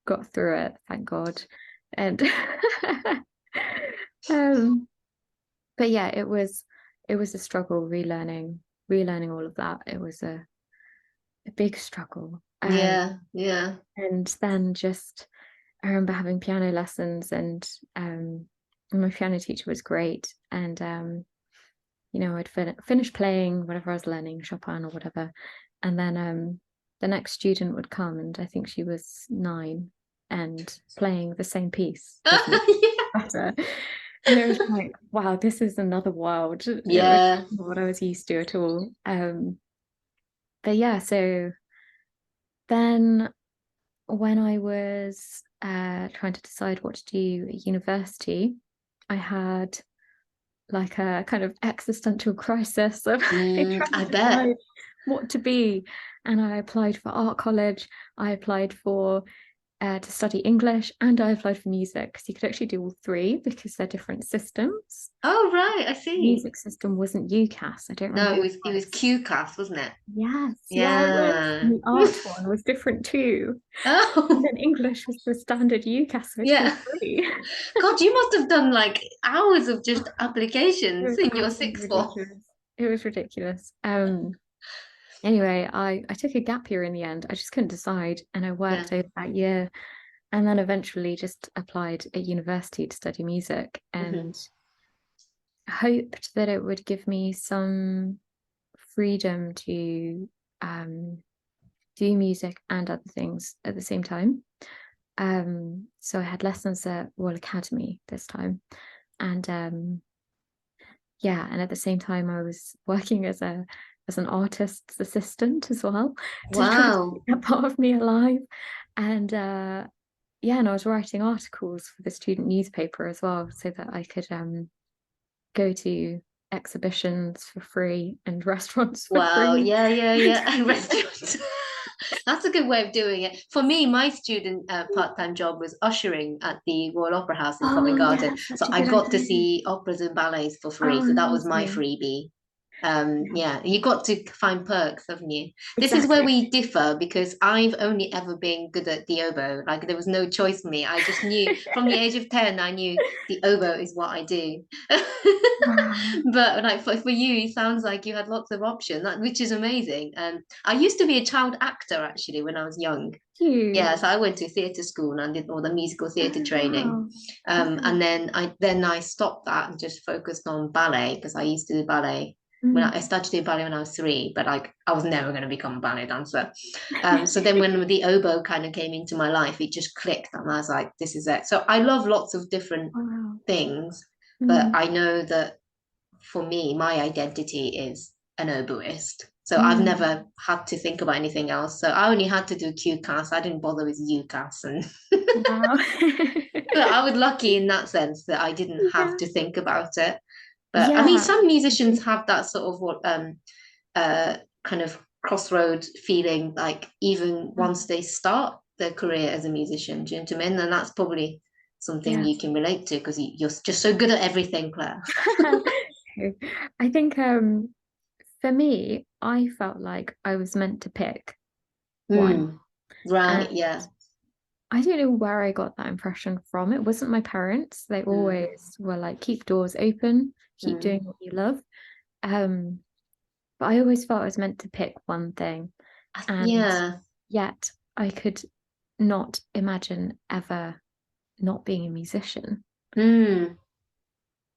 got through it, thank God. And um, but yeah, it was a struggle relearning all of that. It was a big struggle. Yeah. Yeah. And then just I remember having piano lessons, and my piano teacher was great. And I'd finish playing whatever I was learning, Chopin or whatever, and then the next student would come, and I think she was 9 and playing the same piece as me better. And it was like, wow, this is another world. It was Yeah. not what I was used to at all. But yeah, so then when I was trying to decide what to do at university, I had like a kind of existential crisis of trying I to bet. decide what to be. And I applied for art college. I applied for to study English, and I applied for music, because you could actually do all three because they're different systems. Oh, right. I see. Music system wasn't UCAS. I don't No, remember it what was it it was was. QCAS, wasn't it? Yes, yeah, it was. Yeah. And the art one was different too. And Oh, then English was the standard UCAS, so I did all yeah. three. God, you must have done like hours of just It applications was in your absolutely sixth form. ridiculous. It was ridiculous. Anyway, I took a gap year in the end. I just couldn't decide, and I Yeah. worked over that year, and then eventually just applied at university to study music, Hmm. and hoped that it would give me some freedom to do music and other things at the same time. So I had lessons at Royal Academy this time, and yeah, and at the same time I was working as an artist's assistant as well to try to keep Wow. that part of me alive. And yeah, and I was writing articles for the student newspaper as well, so that I could go to exhibitions for free and restaurants for Wow. free. Yeah, yeah, yeah. And restaurants. That's a good way of doing it. For me, my student part-time job was ushering at the Royal Opera House in Covent Oh Garden. yeah, So such a I good got to idea. see operas and ballets for free. Oh, So that was my amazing. freebie. Yeah, Yeah, you got to find perks, haven't you? This is where exactly. we differ because I've only ever been good at the oboe. Like there was no choice for me. I just knew from the age of 10, I knew the oboe is what I do. Wow. But like for you, it sounds like you had lots of options, which is amazing. And I used to be a child actor actually when I was young. You. Yeah, so I went to theatre school and I did all the musical theatre Oh training. wow. Okay. And then I stopped that and just focused on ballet because I used to do ballet. When I Mm. started doing ballet when I was 3, but like I was never going to become a ballet dancer. So then when the oboe kind of came into my life, it just clicked and I was like, this is it. So I love lots of different Wow. things, but Mm. I know that for me, my identity is an oboist. So I've Mm. never had to think about anything else. So I only had to do QCAS. I didn't bother with UCAS. And Wow. but I was lucky in that sense that I didn't have Yeah. to think about it. But I mean, Yeah, some musicians have that sort of kind of crossroad feeling, like even once they start their career as a musician, do you know what I mean? And that's probably something yeah. you can relate to because you're just so good at everything, Claire. I think for me, I felt like I was meant to pick one. Mm, right, And yeah. I don't know where I got that impression from. It wasn't my parents. They Mm, always were like, keep doors open, keep mm. doing what you love. Um, but I always felt I was meant to pick one thing. And Yeah. yet I could not imagine ever not being a musician. Mm,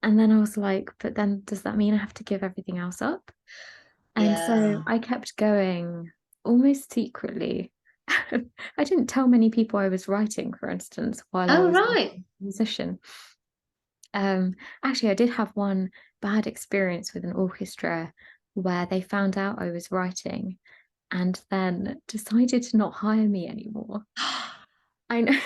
And then I was like, but then does that mean I have to give everything else up? And so yeah. I kept going almost secretly. I didn't tell many people I was writing, for instance, while I Oh, was a right. musician. Um, Actually, I did have one bad experience with an orchestra where they found out I was writing and then decided to not hire me anymore. I know.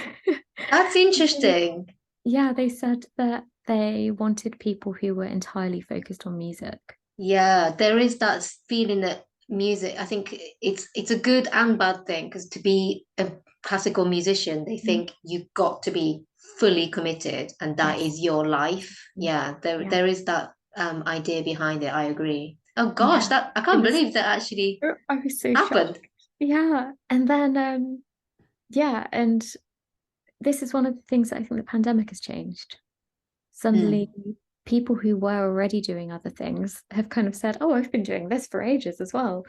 That's interesting. Yeah, they said that they wanted people who were entirely focused on music. Yeah, there is that feeling that music, I think it's a good and bad thing because to be a classical musician, they Mm. think you've got to be fully committed and that Yes. is your life. Yeah, Yeah. there is that idea behind it. I agree. Oh gosh, Yeah. that I It can't was, believe that actually I was so shocked. happened. Yeah. And then yeah, and this is one of the things that I think the pandemic has changed. Suddenly Mm. people who were already doing other things have kind of said, "Oh, I've been doing this for ages as well."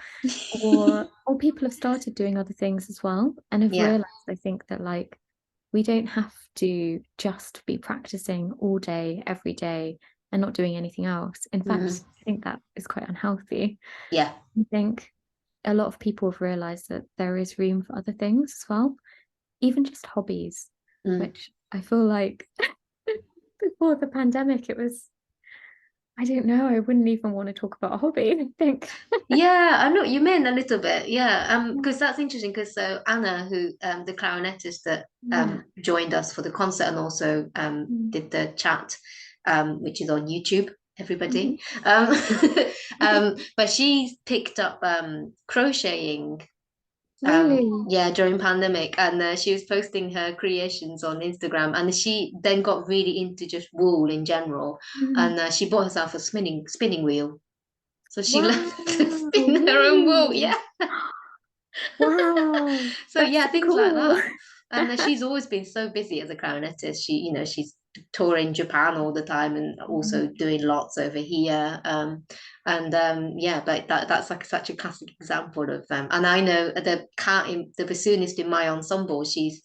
Or people have started doing other things as well and have Yeah. realized, I think, that like we don't have to just be practicing all day, every day, and not doing anything else. In fact, Mm. I think that is quite unhealthy. Yeah. I think a lot of people have realized that there is room for other things as well, even just hobbies, Mm. which I feel like before the pandemic, it was, I don't know, I wouldn't even want to talk about a hobby, I think. Yeah, I know what you mean a little bit. Yeah, because that's interesting. Because so Anna, who the clarinetist that Yeah. joined us for the concert and also Mm. did the chat, which is on YouTube, Mhm. everybody. But she picked up crocheting. Really? Yeah, during pandemic, and she was posting her creations on Instagram, and she then got really into just wool in general, Mm. and she bought herself a spinning wheel. So she learned to Wow, spin her own wool. really? Yeah. Wow, So that's yeah, so things like cool. that. And she's always been so busy as a clarinetist. She's touring Japan all the time and Mm. also doing lots over here. And yeah, but that's like such a classic example of and I know the bassoonist in my ensemble, she's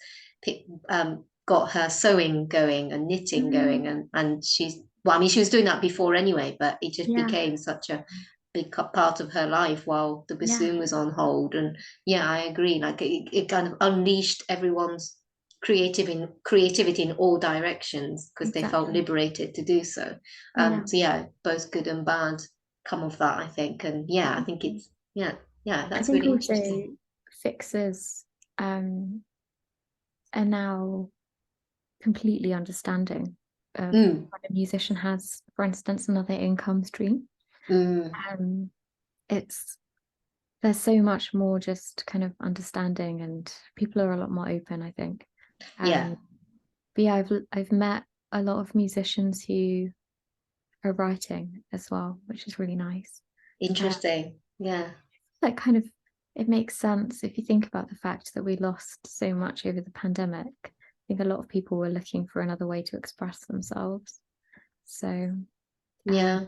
got her sewing going and knitting going, Mm. and she's well, I mean, she was doing that before anyway, but it just Yeah, became such a big part of her life while the yeah, bassoon was on hold. And yeah, I agree. Like it kind of unleashed everyone's creativity in all directions because they felt exactly. liberated to do so. Yeah, So yeah, both good and bad come of that, I think. And yeah, I yeah. think it's yeah, I that's think really also interesting. fixers um are now completely understanding of Mm, when a musician has, for instance, another income stream. mm, Um, it's there's so much more just kind of understanding, and people are a lot more open, I think. yeah, But yeah, I've met a lot of musicians who are writing as well, which is really nice. interesting. Yeah. That kind of it makes sense if you think about the fact that we lost so much over the pandemic. I think a lot of people were looking for another way to express themselves. So, Yeah.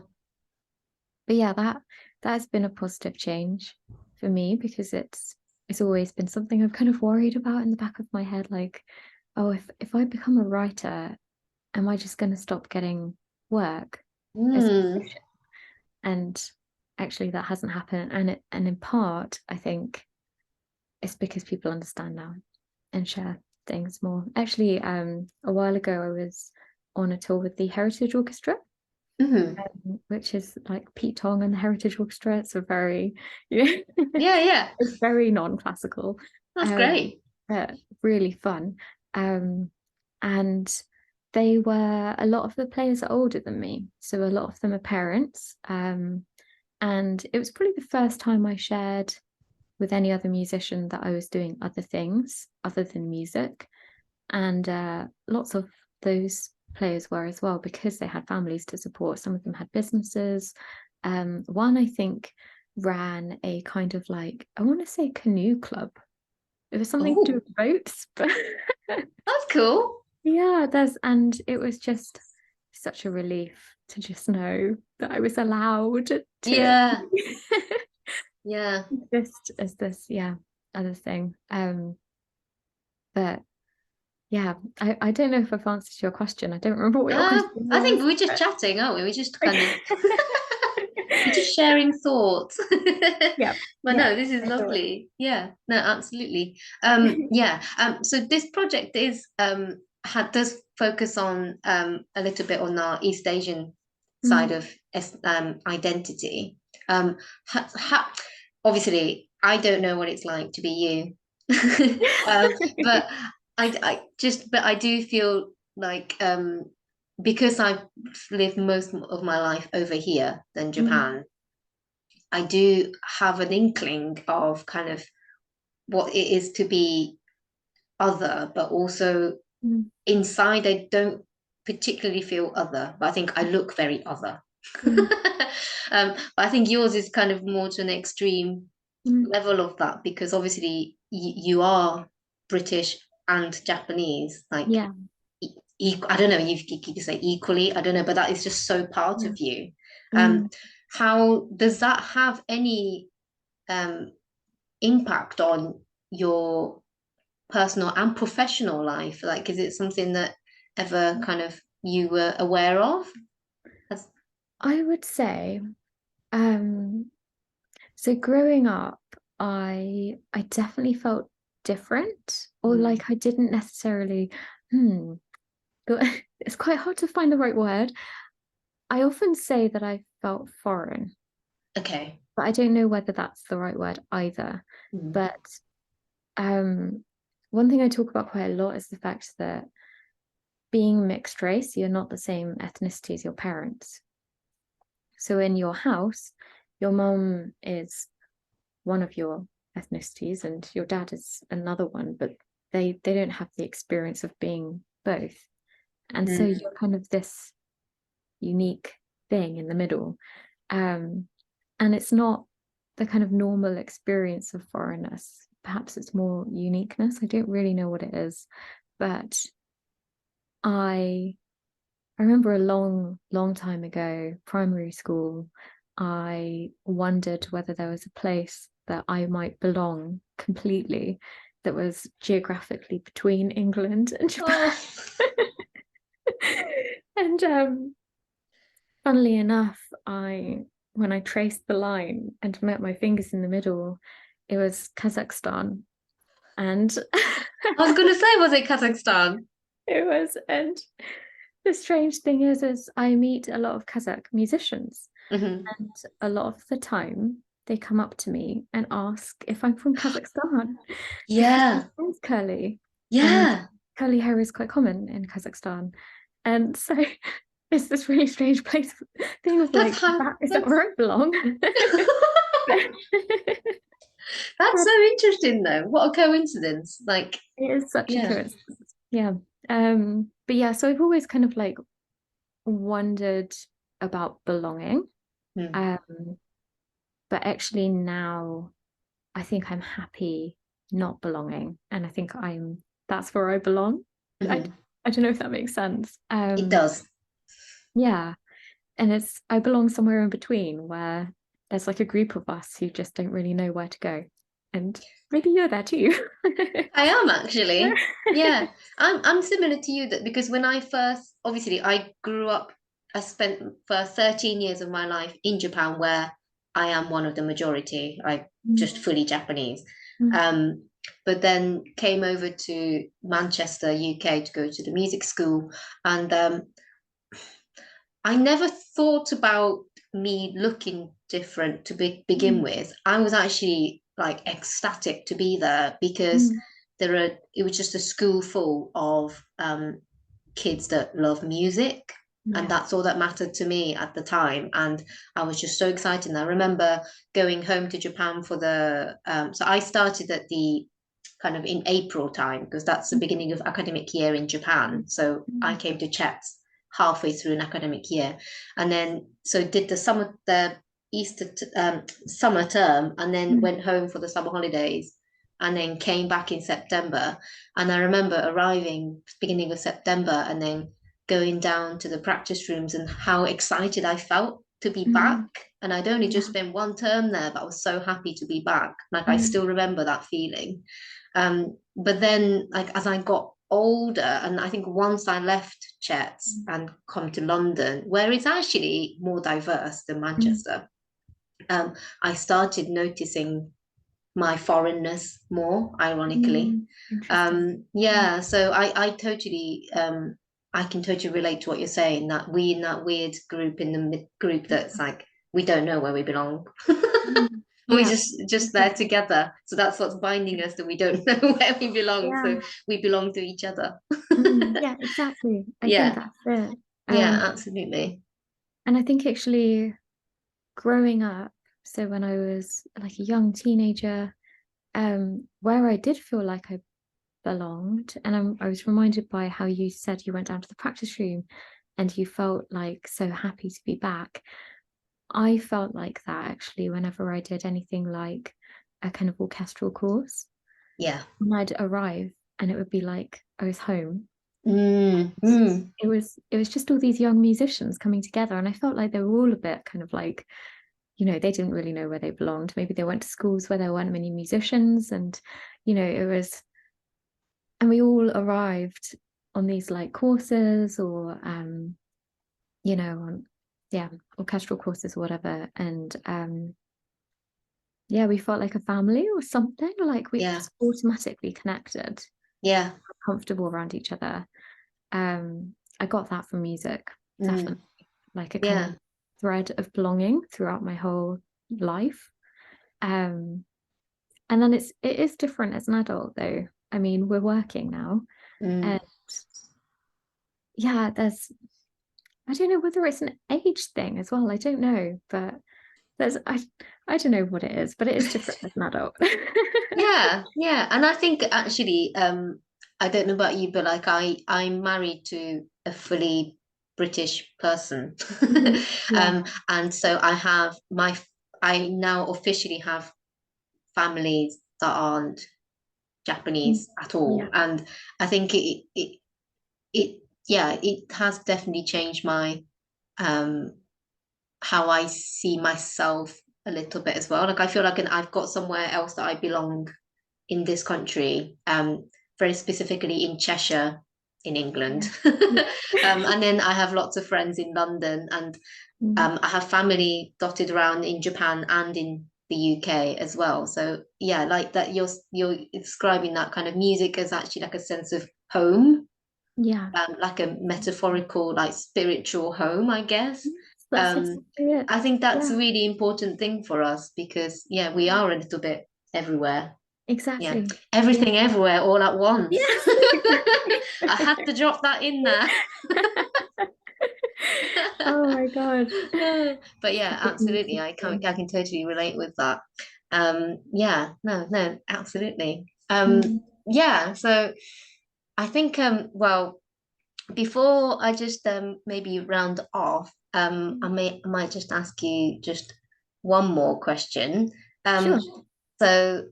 but yeah, that has been a positive change for me because it's always been something I've kind of worried about in the back of my head, like, oh, if I become a writer, am I just going to stop getting work as a Mm, musician? And actually, that hasn't happened. And in part, I think it's because people understand now and share things more. Actually, a while ago, I was on a tour with the Heritage Orchestra, mm. which is like Pete Tong and the Heritage Orchestra. It's a very, you know, Yeah, yeah. it's very non-classical, That's um, great. but really fun. Um, and a lot of the players are older than me, so a lot of them are parents. And it was probably the first time I shared with any other musician that I was doing other things other than music. And lots of those players were as well, because they had families to support. Some of them had businesses. One, I think, ran a kind of like, I want to say canoe club. It was something to do with boats, but That's cool. yeah, and it was just such a relief to just know that I was allowed to Yeah. Yeah. just as this, other thing. But yeah, I don't know if I've answered your question. I don't remember what your question I think was. we were just chatting, aren't we? We're just kind of we're just sharing thoughts. Yeah, But yeah, no, this is I thought. lovely. Yeah, no, absolutely. Yeah. So this project does focus on a little bit on our East Asian side of identity. Ha Obviously, I don't know what it's like to be you, but I do feel like because I've lived most of my life over here than Japan, I do have an inkling of kind of what it is to be other, but also inside I don't particularly feel other, but I think I look very other. But I think yours is kind of more to an extreme level of that, because obviously you are British and Japanese, like Yeah. I don't know, you could say equally, I don't know, but that is just so part of you. Mm. How does that have any um, impact on your personal and professional life? Like, is it something that ever kind of you were aware of? I would say, so growing up, I definitely felt different, or like I didn't necessarily, it's quite hard to find the right word. I often say that I felt foreign, Okay. but I don't know whether that's the right word either. But one thing I talk about quite a lot is the fact that being mixed race, you're not the same ethnicity as your parents. So in your house, your mum is one of your ethnicities and your dad is another one, but they don't have the experience of being both. And so you're kind of this unique thing in the middle. And it's not the kind of normal experience of foreignness. Perhaps it's more uniqueness. I don't really know what it is, but I remember a long time ago, primary school, I wondered whether there was a place that I might belong completely that was geographically between England and Japan. And funnily enough, when I traced the line and met my fingers in the middle, it was Kazakhstan. And I was going to say, was it Kazakhstan? it was, and the strange thing is I meet a lot of Kazakh musicians, and a lot of the time they come up to me and ask if I'm from Kazakhstan. Yeah. Because my hair's curly. And Yeah. curly hair is quite common in Kazakhstan. And so it's this really strange place thing of like, is that where I belong? That's so interesting though. What a coincidence. Like, it is such a coincidence. Yeah. But yeah, so I've always kind of like wondered about belonging. But actually now I think I'm happy not belonging. And I think that's where I belong. I don't know if that makes sense. It does. Yeah. And I belong somewhere in between where there's like a group of us who just don't really know where to go. And maybe you're there too. I am actually. Yeah. I'm similar to you, that because when obviously I grew up, I spent first 13 years of my life in Japan, where I am one of the majority. I just fully Japanese. But then came over to Manchester, UK to go to the music school. And I never thought about me looking different to begin with. I was actually like ecstatic to be there, because it was just a school full of kids that love music. And Yeah. that's all that mattered to me at the time. And I was just so excited. And I remember going home to Japan for the, so I started at the kind of in April time, because that's the beginning of academic year in Japan. So I came to Chets halfway through an academic year. And then, so did the summer term, and then went home for the summer holidays, and then came back in September. And I remember arriving beginning of September and then going down to the practice rooms and how excited I felt to be back. And I'd only just spent one term there, but I was so happy to be back. Like I still remember that feeling. But then, like as I got older, and I think once I left Chets and come to London, where it's actually more diverse than Manchester, I started noticing my foreignness more, ironically. Yeah, so I totally I can totally relate to what you're saying, that we in that weird group, in the group that's like we don't know where we belong. We just there together. So that's what's binding us, that we don't know where we belong. So we belong to each other. Yeah, exactly. I think that's it. Yeah, absolutely. And I think actually growing up, so when I was like a young teenager, where I did feel like I belonged, and I was reminded by how you said you went down to the practice room and you felt like so happy to be back. I felt like that actually whenever I did anything like a kind of orchestral course. Yeah. When I'd arrive and it would be like I was home. It was just all these young musicians coming together, and I felt like they were all a bit kind of like, they didn't really know where they belonged. Maybe they went to schools where there weren't many musicians, and it was, and we all arrived on these like courses or on orchestral courses or whatever, and we felt like a family or something, like we just automatically connected, comfortable around each other. I got that from music, definitely, like a kind of thread of belonging throughout my whole life. And then it is different as an adult, though. I mean, we're working now, and there's, I don't know whether it's an age thing as well. I don't know, but I don't know what it is, but it is different as an adult. Yeah. And I think actually, I don't know about you, but like I'm married to a fully British person. And so I now officially have families that aren't Japanese at all. And I think it has definitely changed my how I see myself a little bit as well. Like I feel like I've got somewhere else that I belong in this country, very specifically in Cheshire in England. And then I have lots of friends in London, and I have family dotted around in Japan and in the UK as well. So yeah, like that you're describing that kind of music as actually like a sense of home. Like a metaphorical, like spiritual home, I guess. That's exactly it. I think that's a really important thing for us, because we are a little bit everywhere. Exactly. Everything everywhere all at once. I had to drop that in there. Oh my God. But yeah, absolutely. I can totally relate with that. No, absolutely. Yeah, so I think well, before I just maybe round off, I might just ask you just one more question. Sure. So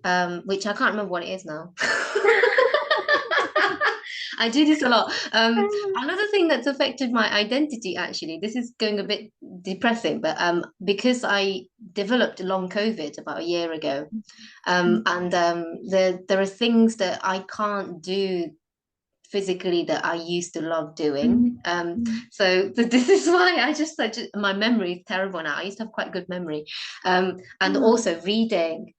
which I can't remember what it is now. I do this a lot. Another thing that's affected my identity, actually, this is going a bit depressing, but because I developed long COVID about a year ago, and there are things that I can't do physically that I used to love doing. So this is why I just my memory is terrible now. I used to have quite good memory, and also reading,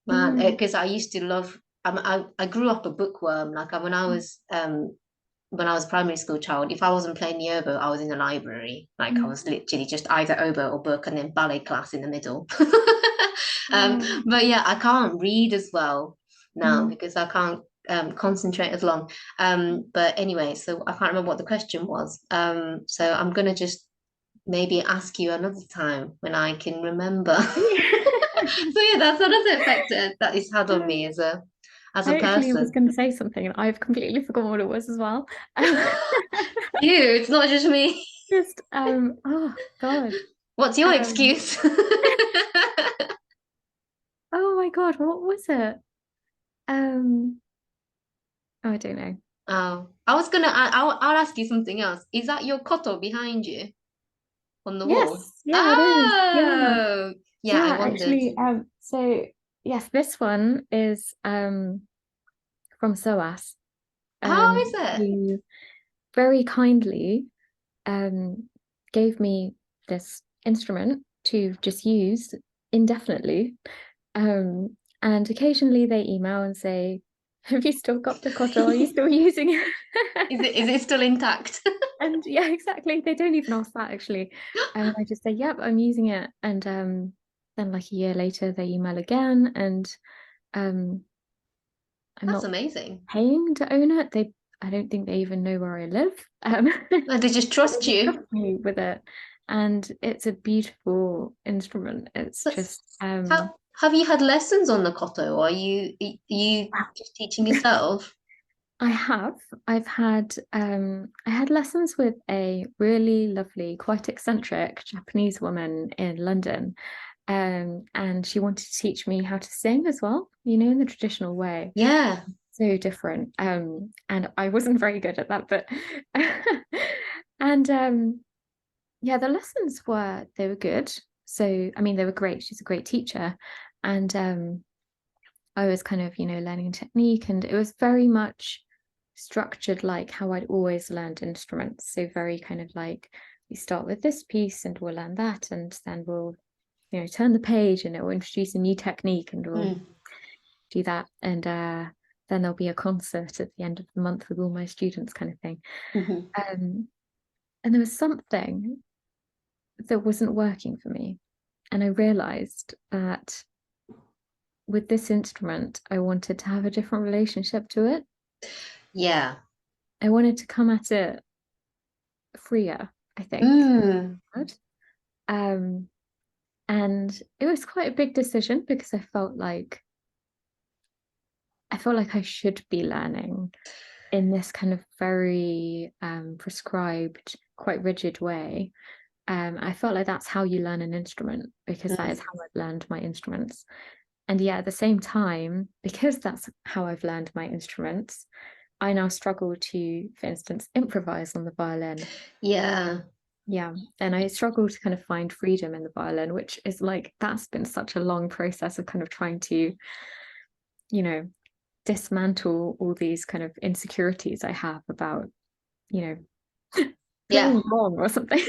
man, because I used to love. I grew up a bookworm. Like when I was a primary school child, if I wasn't playing the oboe, I was in the library. Like I was literally just either oboe or book, and then ballet class in the middle. But yeah, I can't read as well now because I can't. concentrate as long. But anyway, so I can't remember what the question was. So I'm gonna just maybe ask you another time when I can remember. So yeah, that's another effect that it's had on me as a I actually was person. going to say something and I've completely forgotten what it was as well. You, it's not just me. Just oh God. What's your Um excuse? oh my God, what was it? Um oh, I don't know. Oh, I was gonna. I'll ask you something else. Is that your koto behind you on the wall? Yes, yeah, it is. Yeah. Oh, yeah. I Yeah, wondered. actually, so yes, this one is from SOAS, How is it? who very kindly gave me this instrument to just use indefinitely. And occasionally they email and say, "Have you still got the koto? Are you still using it?" Is it still intact? And yeah, exactly. They don't even ask that actually. And I just say, "Yep, I'm using it." And then like a year later they email again, and um I'm That's not amazing. paying to own it. I don't think they even know where I live. Like, they just But they trust just you. trust me with it. And it's a beautiful instrument. It's But just how have you had lessons on the koto, or are you just teaching yourself? I have. I had lessons with a really lovely, quite eccentric Japanese woman in London. And she wanted to teach me how to sing as well, in the traditional way. Yeah, So different. And I wasn't very good at that, but and yeah, the lessons they were good. So I mean they were great. She's a great teacher. And I was kind of, learning technique, and it was very much structured like how I'd always learned instruments. So very kind of like we start with this piece and we'll learn that, and then we'll, turn the page and it will introduce a new technique and we'll mm. do that. And then there'll be a concert at the end of the month with all my students, kind of thing. Hmm. And there was something that wasn't working for me. And I realized that with this instrument, I wanted to have a different relationship to it. Yeah. I wanted to come at it freer, I think. Mm. Um, and it was quite a big decision because I felt like I should be learning in this kind of very prescribed, quite rigid way. I felt like that's how you learn an instrument because that is Mm. how I've learned my instruments. And yet at the same time, because that's how I've learned my instruments, I now struggle to, for instance, improvise on the violin. Yeah. Yeah. And I struggle to kind of find freedom in the violin, which is like, that's been such a long process of kind of trying to, you know, dismantle all these kind of insecurities I have about, you Yeah. playing wrong or something.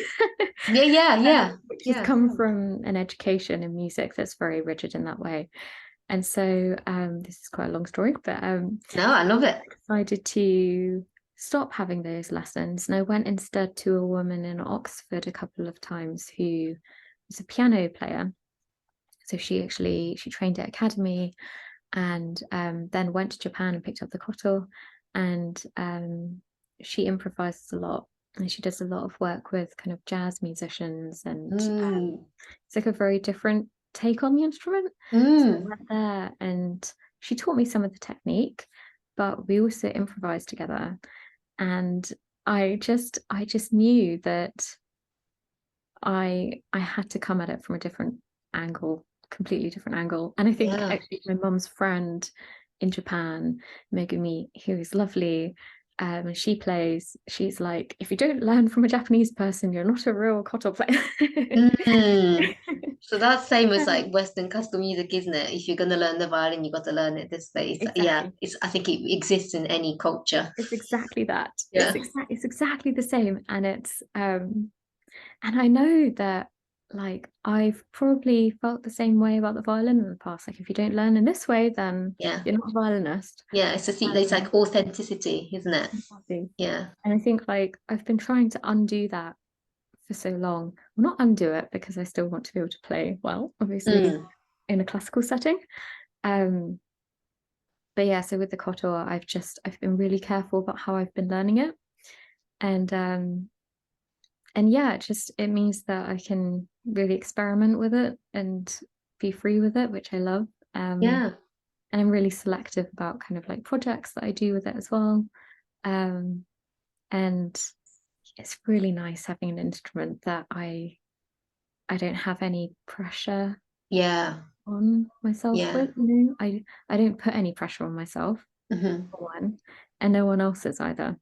Yeah. Yeah. Yeah. Which has Yeah. come from an education in music that's very rigid in that way. And so this is quite a long story, but No, I love it. I decided to stop having those lessons. And I went instead to a woman in Oxford a couple of times who was a piano player. So she trained at academy and then went to Japan and picked up the koto. And she improvises a lot. And she does a lot of work with kind of jazz musicians. And Mm. it's like a very different take on the instrument. So I Mm. went there and she taught me some of the technique, but we also improvised together. And I just knew that I had to come at it from a different angle, completely different angle. And I think Yeah. actually my mum's friend in Japan, Megumi, who is lovely, and she's like, if you don't learn from a Japanese person, you're not a real koto player. Mm. So that's same as like Western classical music, isn't it? If you're gonna learn the violin, you got to learn it this way. Yeah, Exactly. I think it exists in any culture. It's exactly that. It's Yeah. exactly the same. And I know that like I've probably felt the same way about the violin in the past. Like if you don't learn in this way, then Yeah. you're not a violinist. Yeah. It's Um, like authenticity, isn't it? exactly. Yeah. And I think like I've been trying to undo that for so long. Well, not undo it because I still want to be able to play well, obviously Mm. in a classical setting. Um, yeah, so with the koto, I've been really careful about how I've been learning it. And yeah, it means that I can really experiment with it and be free with it, which I love. Yeah. And I'm really selective about kind of like projects that I do with it as well. And it's really nice having an instrument that I don't have any pressure Yeah. on myself Yeah. with. You know, I don't put any pressure on myself for one, and no one else's either.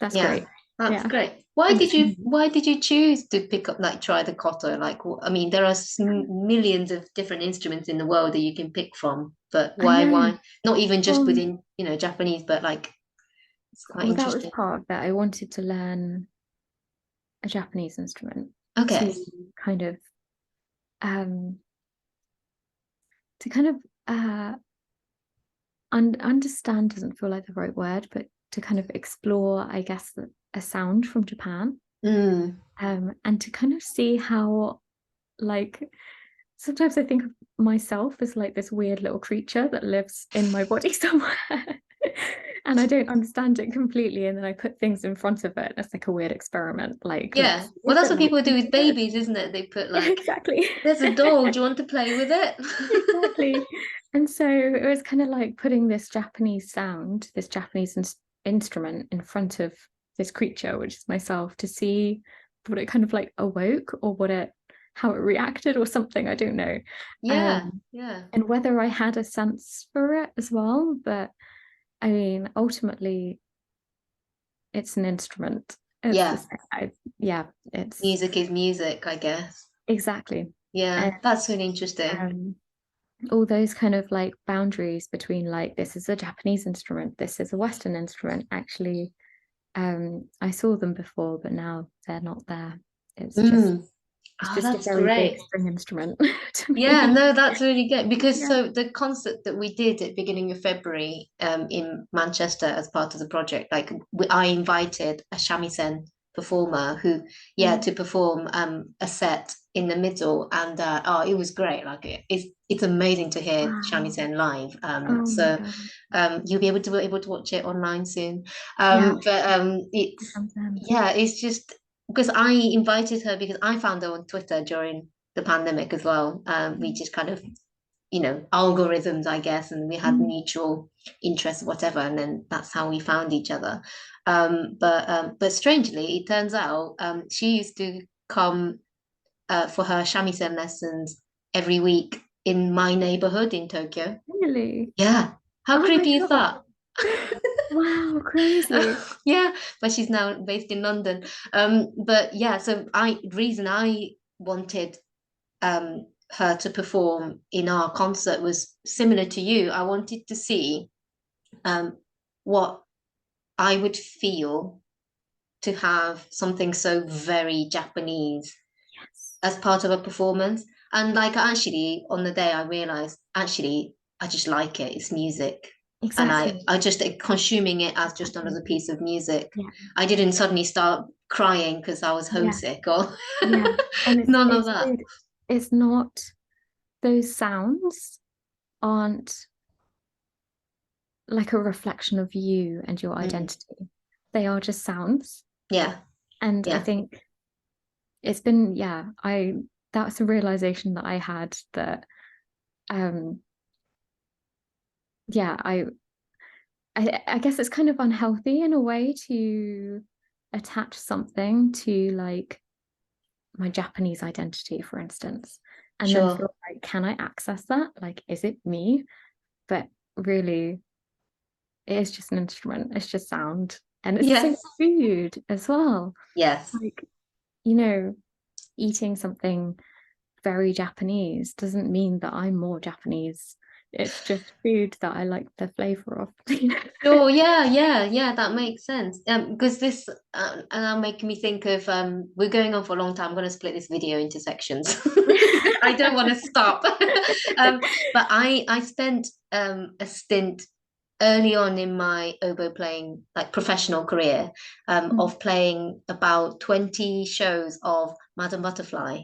That's Yeah. great. That's Yeah. great. And Why did you choose to pick up, like, try the koto? Like, I mean, there are millions of different instruments in the world that you can pick from, but I know. why not even just Um, within, Japanese, but like it's quite well, that was interesting. part of that. I wanted to learn a Japanese instrument Okay. to kind of um to kind of understand doesn't feel like the right word, but to kind of explore, I guess, a sound from Japan. Mm. And to kind of see how, like, sometimes I think of myself as like this weird little creature that lives in my body somewhere. And I don't understand it completely. And then I put things in front of it. It's like a weird experiment. Like, let's Yeah. see Well, if that's it what likes people do to with do this. babies, isn't it? They put Yeah, like, exactly. there's a doll. Do you want to play with it? Exactly. And so it was kind of like putting this Japanese sound, this Japanese instrument in front of this creature, which is myself, to see what it kind of like awoke or how it reacted or something. I don't know. Yeah. Yeah. And whether I had a sense for it as well. But I mean, ultimately, it's an instrument. It's the Yeah. same. Yeah, it's Music is music, I guess. exactly. Yeah. And That's really interesting. um, all those kind of like boundaries between like this is a Japanese instrument, this is a Western instrument. Actually, I saw them before, but now they're not there. It's just Mm. it's Oh, just a that's very big great. string instrument to Yeah, me. no, that's really good because Yeah. so the concert that we did at beginning of February in Manchester as part of the project, like I invited a shamisen performer who, yeah, Mm. to perform a set in the middle, and oh, it was great. Like it's amazing to hear Wow. shamisen live. Oh my So God. you'll be able to watch it online soon. Yeah. But it's Comes in. yeah, it's just because I invited her because I found her on Twitter during the pandemic as well. We just kind of, algorithms, I guess, and we had Mm. mutual interests, whatever, and then that's how we found each other. But strangely, it turns out she used to come for her shamisen lessons every week in my neighborhood in Tokyo. Really? Yeah, how Oh my creepy is God. that? Wow, crazy. Yeah, but she's now based in London. But yeah, so reason I wanted her to perform in our concert was similar to you. I wanted to see what I would feel to have something so very Japanese Yes. as part of a performance. And like actually on the day I realized actually I just like it. It's music. And Exactly. I just consuming it as just Exactly. another piece of music. Yeah. I didn't suddenly start crying because I was Yeah. homesick or Yeah. And none of it's that. weird. It's not those sounds aren't like a reflection of you and your Mm. identity. They are just sounds. Yeah, And I yeah, think it's been, yeah, that's a realization that I had that um yeah, I guess it's kind of unhealthy in a way to attach something to like my Japanese identity, for instance, and then sure. feel like, can I access that? Like, is it me? But really, it is just an instrument, it's just sound. And it's the same Yes, with food as well. yes. Like, you know, eating something very Japanese doesn't mean that I'm more Japanese. It's just food that I like the flavor of. Sure, yeah, yeah, yeah, that makes sense. Because this, and that'll make me think of, we're going on for a long time. I'm going to split this video into sections. I don't want to stop. But I spent a stint early on in my oboe playing, like professional career, Mm. of playing about 20 shows of Madame Butterfly.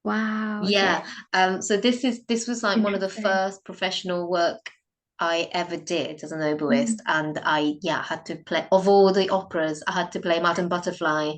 Wow, okay. Yeah. So this was like one of the Interesting. first professional work I ever did as an oboist, and I had to play, of all the operas, I had to play Madame Butterfly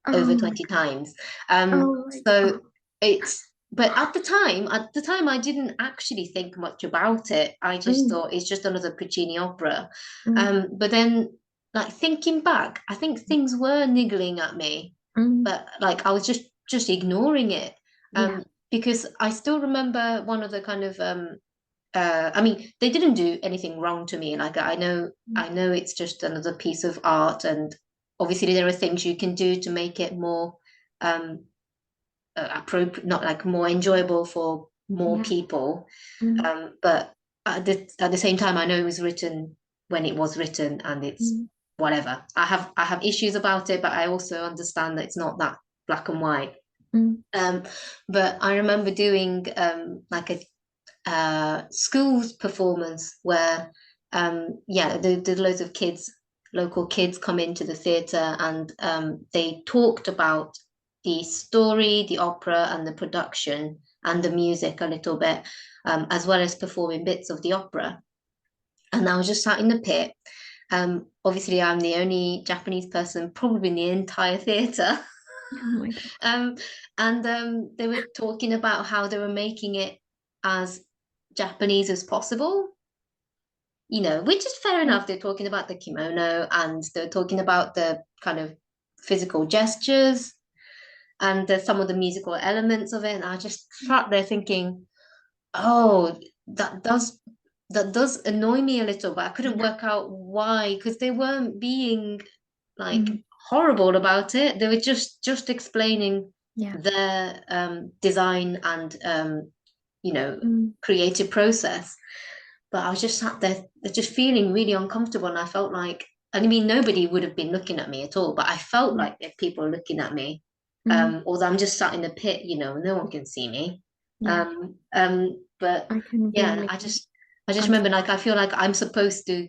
over Oh my 20 times. oh my So oh, it's, but at the time I didn't actually think much about it. I just mm, thought it's just another Puccini opera. mm, But then, like, thinking back, I think things were niggling at me, mm, but like I was just ignoring it. yeah. Because I still remember one of the kind of I mean, they didn't do anything wrong to me. Like, Mm, I know it's just another piece of art, and obviously there are things you can do to make it more um appropriate, not like more enjoyable for more yeah. people. Mm, But at the same time, I know it was written when it was written, and it's mm, whatever. I have issues about it, but I also understand that it's not that black and white. mm, Um, but I remember doing like a schools performance where the loads of kids, local kids, come into the theatre, and they talked about the story, the opera, and the production and the music a little bit, as well as performing bits of the opera. And I was just sat in the pit. Obviously, I'm the only Japanese person probably in the entire theatre. oh my God. Um, and they were talking about how they were making it as Japanese as possible, which is fair Mm, enough. They're talking about the kimono, and they're talking about the kind of physical gestures and some of the musical elements of it. And I just sat there thinking, oh, that does annoy me a little, but I couldn't yeah. work out why, because they weren't being like Mm, horrible about it. They were just explaining yeah. their design and Mm, creative process. But I was just sat there just feeling really uncomfortable, and I felt like, I mean, nobody would have been looking at me at all, but I felt mm, like that people were looking at me. mm, Although I'm just sat in the pit, no one can see me. yeah. But I can yeah, really I just remember, understand. like, I feel like I'm supposed to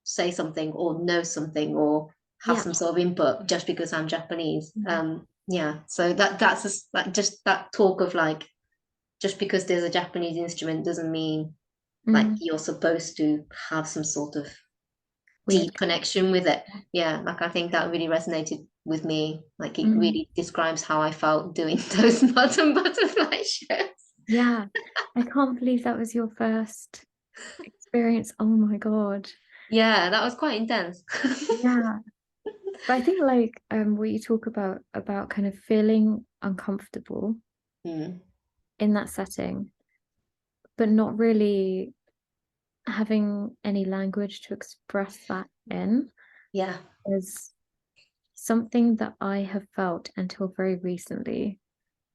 say something or know something or have Yeah. some sort of input just because I'm Japanese. Mm, Yeah, so that's just like, just that talk of like, just because there's a Japanese instrument doesn't mean like mm, you're supposed to have some sort of weird. deep connection with it. Yeah, like I think that really resonated with me. Like it Mm, really describes how I felt doing those bottom butterfly shows. yeah. I can't believe that was your first experience. Oh my God. Yeah, that was quite intense. Yeah. But I think like what you talk about kind of feeling uncomfortable Mm, in that setting, but not really having any language to express that in yeah, is something that I have felt until very recently.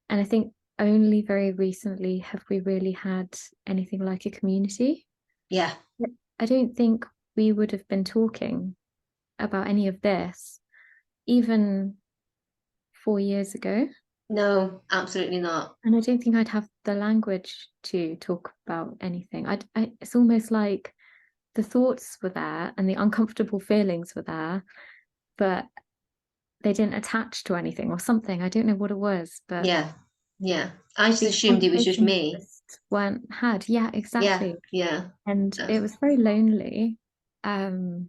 And I think only very recently have we really had anything like a community. yeah. I don't think we would have been talking about any of this even 4 years ago. No, absolutely not. And I don't think I'd have the language to talk about anything. It's almost like the thoughts were there and the uncomfortable feelings were there, but they didn't attach to anything or something. I don't know what it was, but Yeah, yeah. I just these assumed it was just conversations me. just weren't had. Yeah, Yeah, exactly. yeah. And Yes. it was very lonely, um,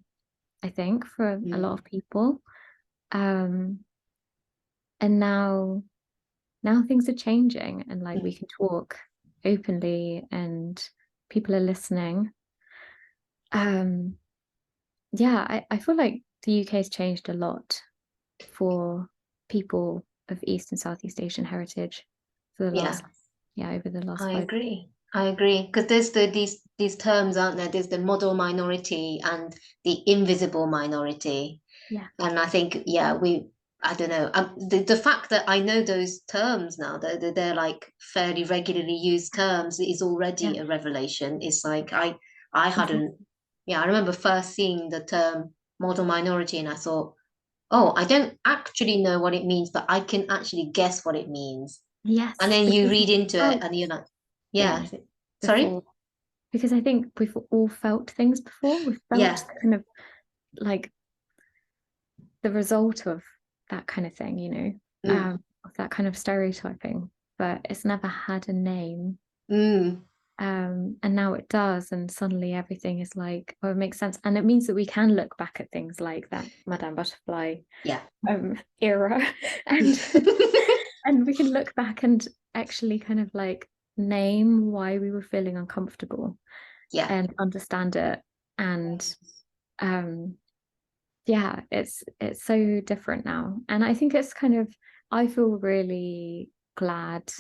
I think, for a lot Mm, of people. Um, and now things are changing and like we mm. can talk openly and people are listening. Um, yeah, I feel like the UK has changed a lot for people of East and Southeast Asian heritage for the Yeah. last, yeah, over the last I 5 years. agree. I agree. Because there's these terms, aren't there? There's the model minority and the invisible minority. Yeah, And I think, yeah, I don't know. The fact that I know those terms now, that they're like fairly regularly used terms, is yeah, already a revelation. It's like I exactly. hadn't, yeah, I remember first seeing the term model minority, and I thought, oh, I don't actually know what it means, but I can actually guess what it means. And Yes, then you because we read into it felt and you're like, yeah, things sorry? before. Because I think we've all felt things before. We've felt Yeah. kind of like the result of that kind of thing, Mm, of that kind of stereotyping, but it's never had a name. mm, And now it does, and suddenly everything is like, oh, it makes sense. And it means that we can look back at things like that Madame Butterfly era and and we can look back and actually kind of like name why we were feeling uncomfortable and understand it. And yeah, it's so different now. And I think it's kind of, I feel really glad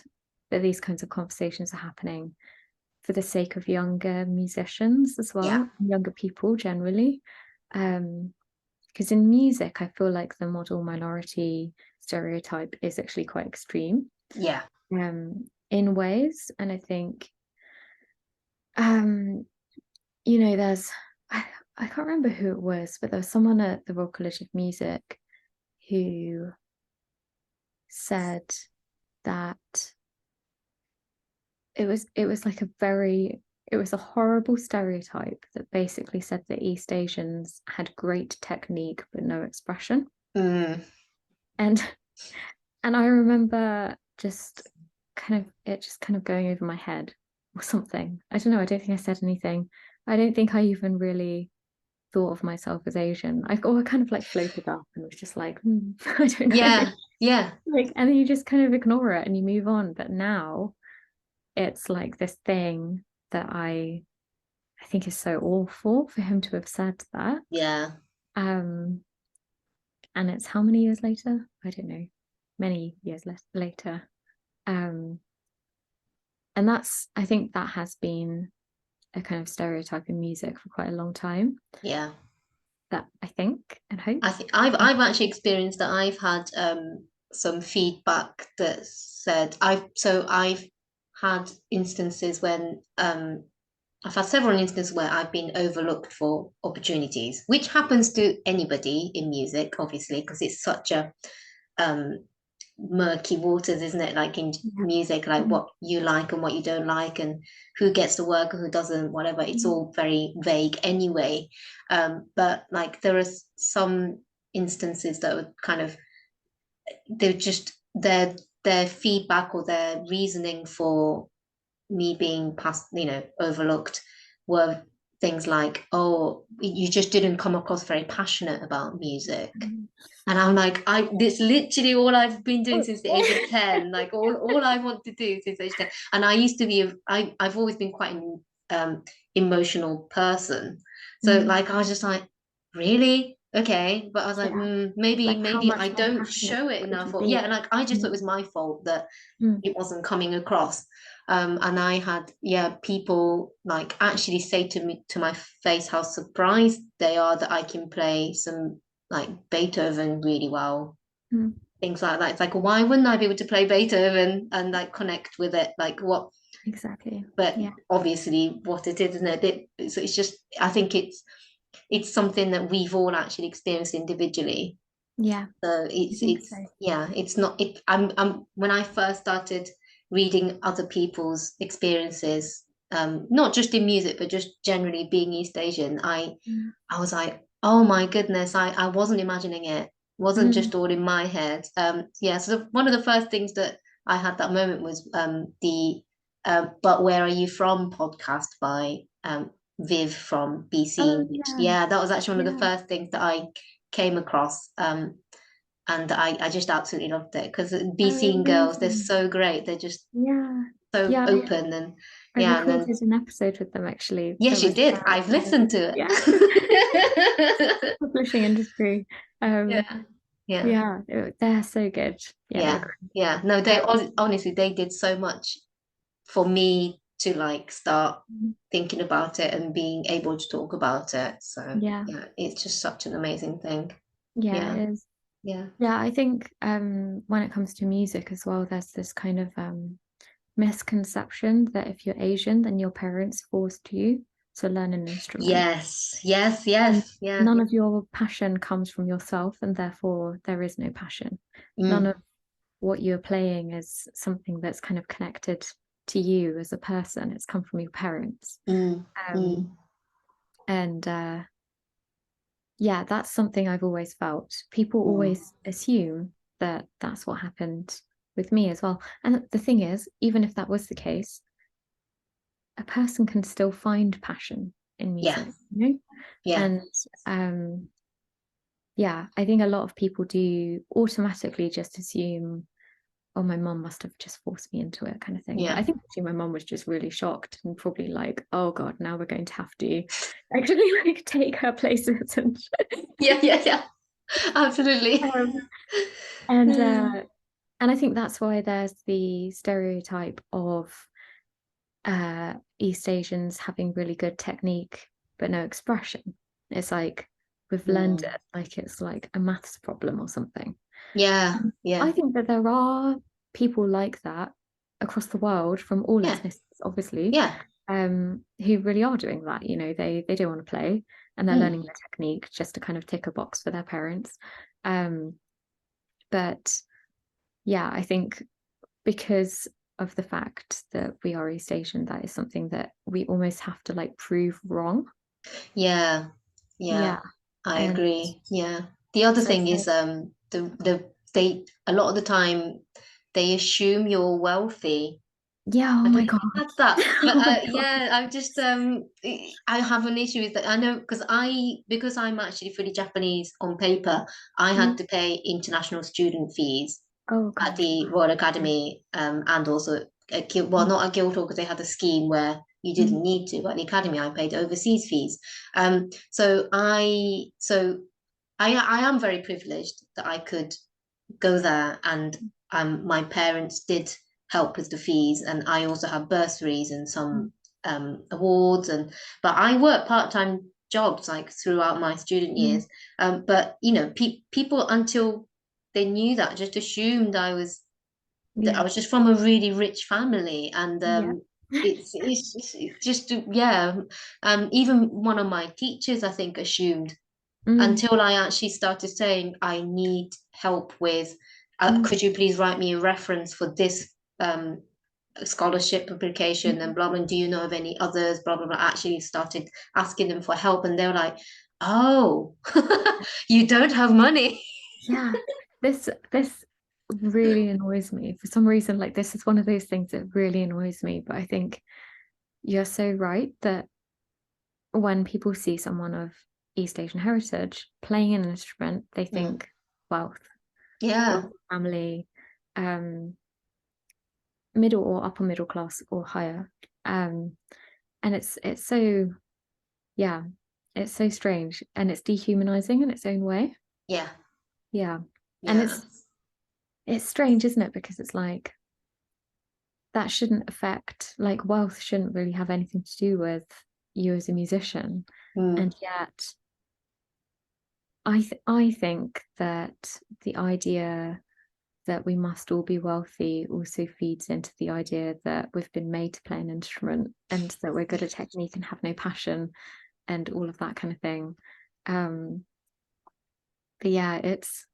that these kinds of conversations are happening for the sake of younger musicians as well, younger people generally. Because in music, I feel like the model minority stereotype is actually quite extreme. In ways. And I think, you know, there's, I can't remember who it was, but there was someone at the Royal College of Music who said that it was like it was a horrible stereotype that basically said that East Asians had great technique but no expression. And I remember just kind of going over my head or something. I don't know, I don't think I said anything. I don't think I even really thought of myself as Asian. I kind of like floated up and was just like, I don't know. Like, and then you just kind of ignore it and you move on. But now it's like this thing that I think is so awful for him to have said that. And it's how many years later? I don't know. Many years later. And that's, I think that has been a kind of stereotype in music for quite a long time. That I think and hope. I've actually experienced that. I've had some feedback that said I've had instances when I've had several instances where I've been overlooked for opportunities, which happens to anybody in music, obviously, because it's such a murky waters, isn't it? Like in music, like what you like and what you don't like, and who gets to work and who doesn't, whatever. It's all very vague anyway. But like there are some instances that were kind of, they're just their feedback or their reasoning for me being overlooked were things like, oh, you just didn't come across very passionate about music. And I'm like, this literally all I've been doing since the age of 10. Like all I want to do since age 10. And I used to be, I've always been quite an emotional person. So like I was just like, really? Okay. But I was like, maybe I don't show it enough. Or like I just thought it was my fault that it wasn't coming across. And I had people like actually say to me, to my face, how surprised they are that I can play some like Beethoven really well. Things like that. It's like, why wouldn't I be able to play Beethoven and like connect with it? Like what exactly? But obviously what it is, isn't it? So it's just, I think it's something that we've all actually experienced individually. So it's not it. I'm when I first started reading other people's experiences, not just in music but just generally being East Asian, I was like, oh my goodness, I wasn't imagining it. Wasn't just all in my head. So one of the first things that I had that moment was the But Where Are You From podcast by Viv from BC. That was actually one of the first things that I came across. And I just absolutely loved it because BC girls, they're so great. They're just so open and I recorded an episode with them actually. Yes, you did. I've listened to it. Publishing industry. They're so good. No, they honestly, they did so much for me to like start thinking about it and being able to talk about it. So it's just such an amazing thing. It is. I think when it comes to music as well, there's this kind of misconception that if you're Asian, then your parents forced you to learn an instrument. None of your passion comes from yourself, and therefore there is no passion. None of what you're playing is something that's kind of connected to you as a person. It's come from your parents. And that's something I've always felt. People always assume that that's what happened with me as well. And the thing is, even if that was the case, a person can still find passion in music, you know? Yeah. And yeah, I think a lot of people do automatically just assume, oh, my mum must have just forced me into it, kind of thing. But Yeah. I think actually my mum was just really shocked and probably like, oh God, now we're going to have to actually like take her places and Yeah. Absolutely. and I think that's why there's the stereotype of East Asians having really good technique but no expression. It's like we've learned it like it's like a maths problem or something. Yeah. Yeah. I think that there are people like that across the world from all Yeah. ethnicities, obviously, Yeah. who really are doing that. You know, they do want to play and they're learning the technique just to kind of tick a box for their parents. But yeah, I think because of the fact that we are East Asian, that is something that we almost have to like prove wrong. Yeah. Yeah. I And agree. Yeah. The other so thing is they a lot of the time they assume you're wealthy. yeah, I oh don't my know if God. you had that, but Oh my God. yeah, I'm just I have an issue with that. I know because I'm actually fully Japanese on paper, I had to pay international student fees Oh at God. the Royal Academy, and also well, not at Guildhall because they had a scheme where you didn't need to, but at the Academy I paid overseas fees. So I am very privileged that I could go there, and my parents did help with the fees, and I also have bursaries and some awards, but I work part-time jobs like throughout my student years. But you know, people until they knew that just assumed that I Yeah. was just from a really rich family, and Yeah. it's just yeah. Even one of my teachers, I think, assumed Mm, until I actually started saying, I need help with, mm, could you please write me a reference for this scholarship application and mm. blah, blah, do you know of any others, blah, blah, blah. I actually started asking them for help, and they were like, oh, you don't have money. Yeah. This really annoys me. For some reason, like this is one of those things that really annoys me. But I think you're so right that when people see someone of East Asian heritage playing an instrument, they think wealth, Yeah, wealthy family, um, middle or upper middle class or higher. And it's so yeah, it's so strange and it's dehumanizing in its own way. yeah, Yeah. And yeah. it's strange, isn't it? Because it's like that shouldn't affect, like wealth shouldn't really have anything to do with you as a musician. Mm, And yet I think that the idea that we must all be wealthy also feeds into the idea that we've been made to play an instrument and that we're good at technique and have no passion and all of that kind of thing. But yeah, it's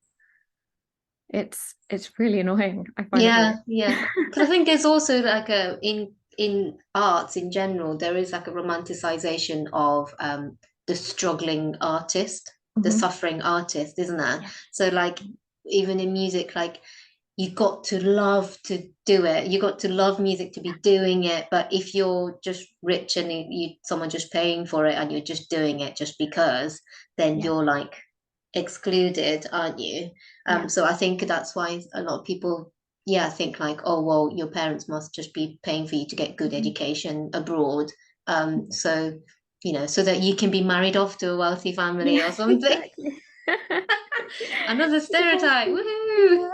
really annoying. I find it really yeah. Because I think there's also like a in arts in general, there is like a romanticization of the struggling artist, the Mhm. suffering artist, isn't there? Yeah. So like even in music, like you got to love to do it. You got to love music to be doing it. But if you're just rich and someone just paying for it and you're just doing it just because, then Yeah. you're like excluded, aren't you? Yeah. So I think that's why a lot of people, yeah, think like, oh, well, your parents must just be paying for you to get good Mhm. education abroad. So, you know, so that you can be married off to a wealthy family Yeah, or something. exactly. Another stereotype. Exactly. Woohoo!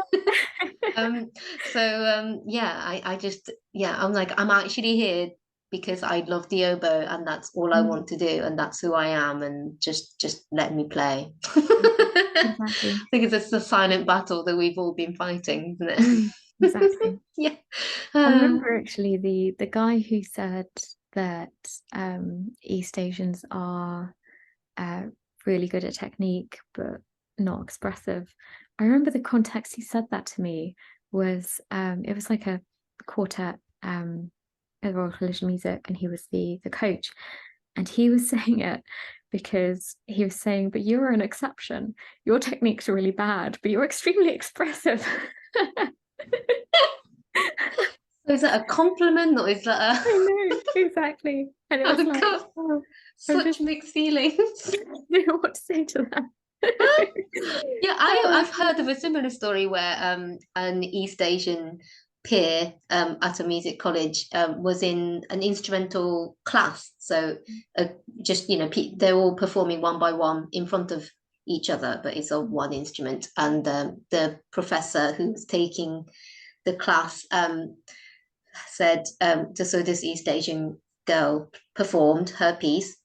Yeah. Yeah, I just yeah, I'm like I'm actually here because I love the oboe and that's all I Mm, want to do and that's who I am and just let me play. yeah, I exactly. think it's the silent battle that we've all been fighting, isn't it? Exactly. Yeah. I Uh, remember actually the guy who said that East Asians are uh, really good at technique but not expressive. I remember the context he said that to me was it was like a quartet at Royal Collegiate Music and he was the coach and he was saying it because he was saying, but you're an exception. Your techniques are really bad, but you're extremely expressive. So is that a compliment or is that I know, exactly. And it was oh like, God, oh, I'm such just mixed feelings. don't know what to say to that. Yeah, Oh, I've heard of a similar story where an East Asian peer at a music college was in an instrumental class. So uh, just they're all performing one by one in front of each other, but it's all one instrument. And the professor who was taking the class said, so this East Asian girl performed her piece,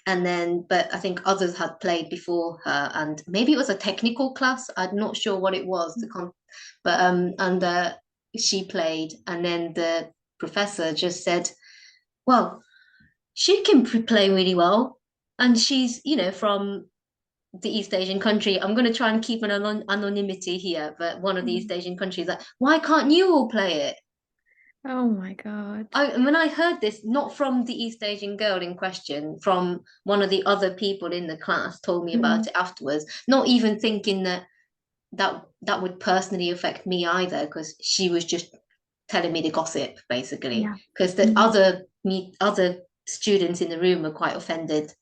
and then but I think others had played before her, and maybe it was a technical class. I'm not sure what it was, but and she played, and then the professor just said, "Well, she can play really well, and she's from the East Asian country. I'm going to try and keep an anonymity here, but one of the East Asian countries, like, why can't you all play it?" oh my God. When I heard this, not from the East Asian girl in question, from one of the other people in the class, told me about Mm, it afterwards, not even thinking that would personally affect me either, because she was just telling me the gossip, basically. yeah. Because the Mm, other students in the room were quite offended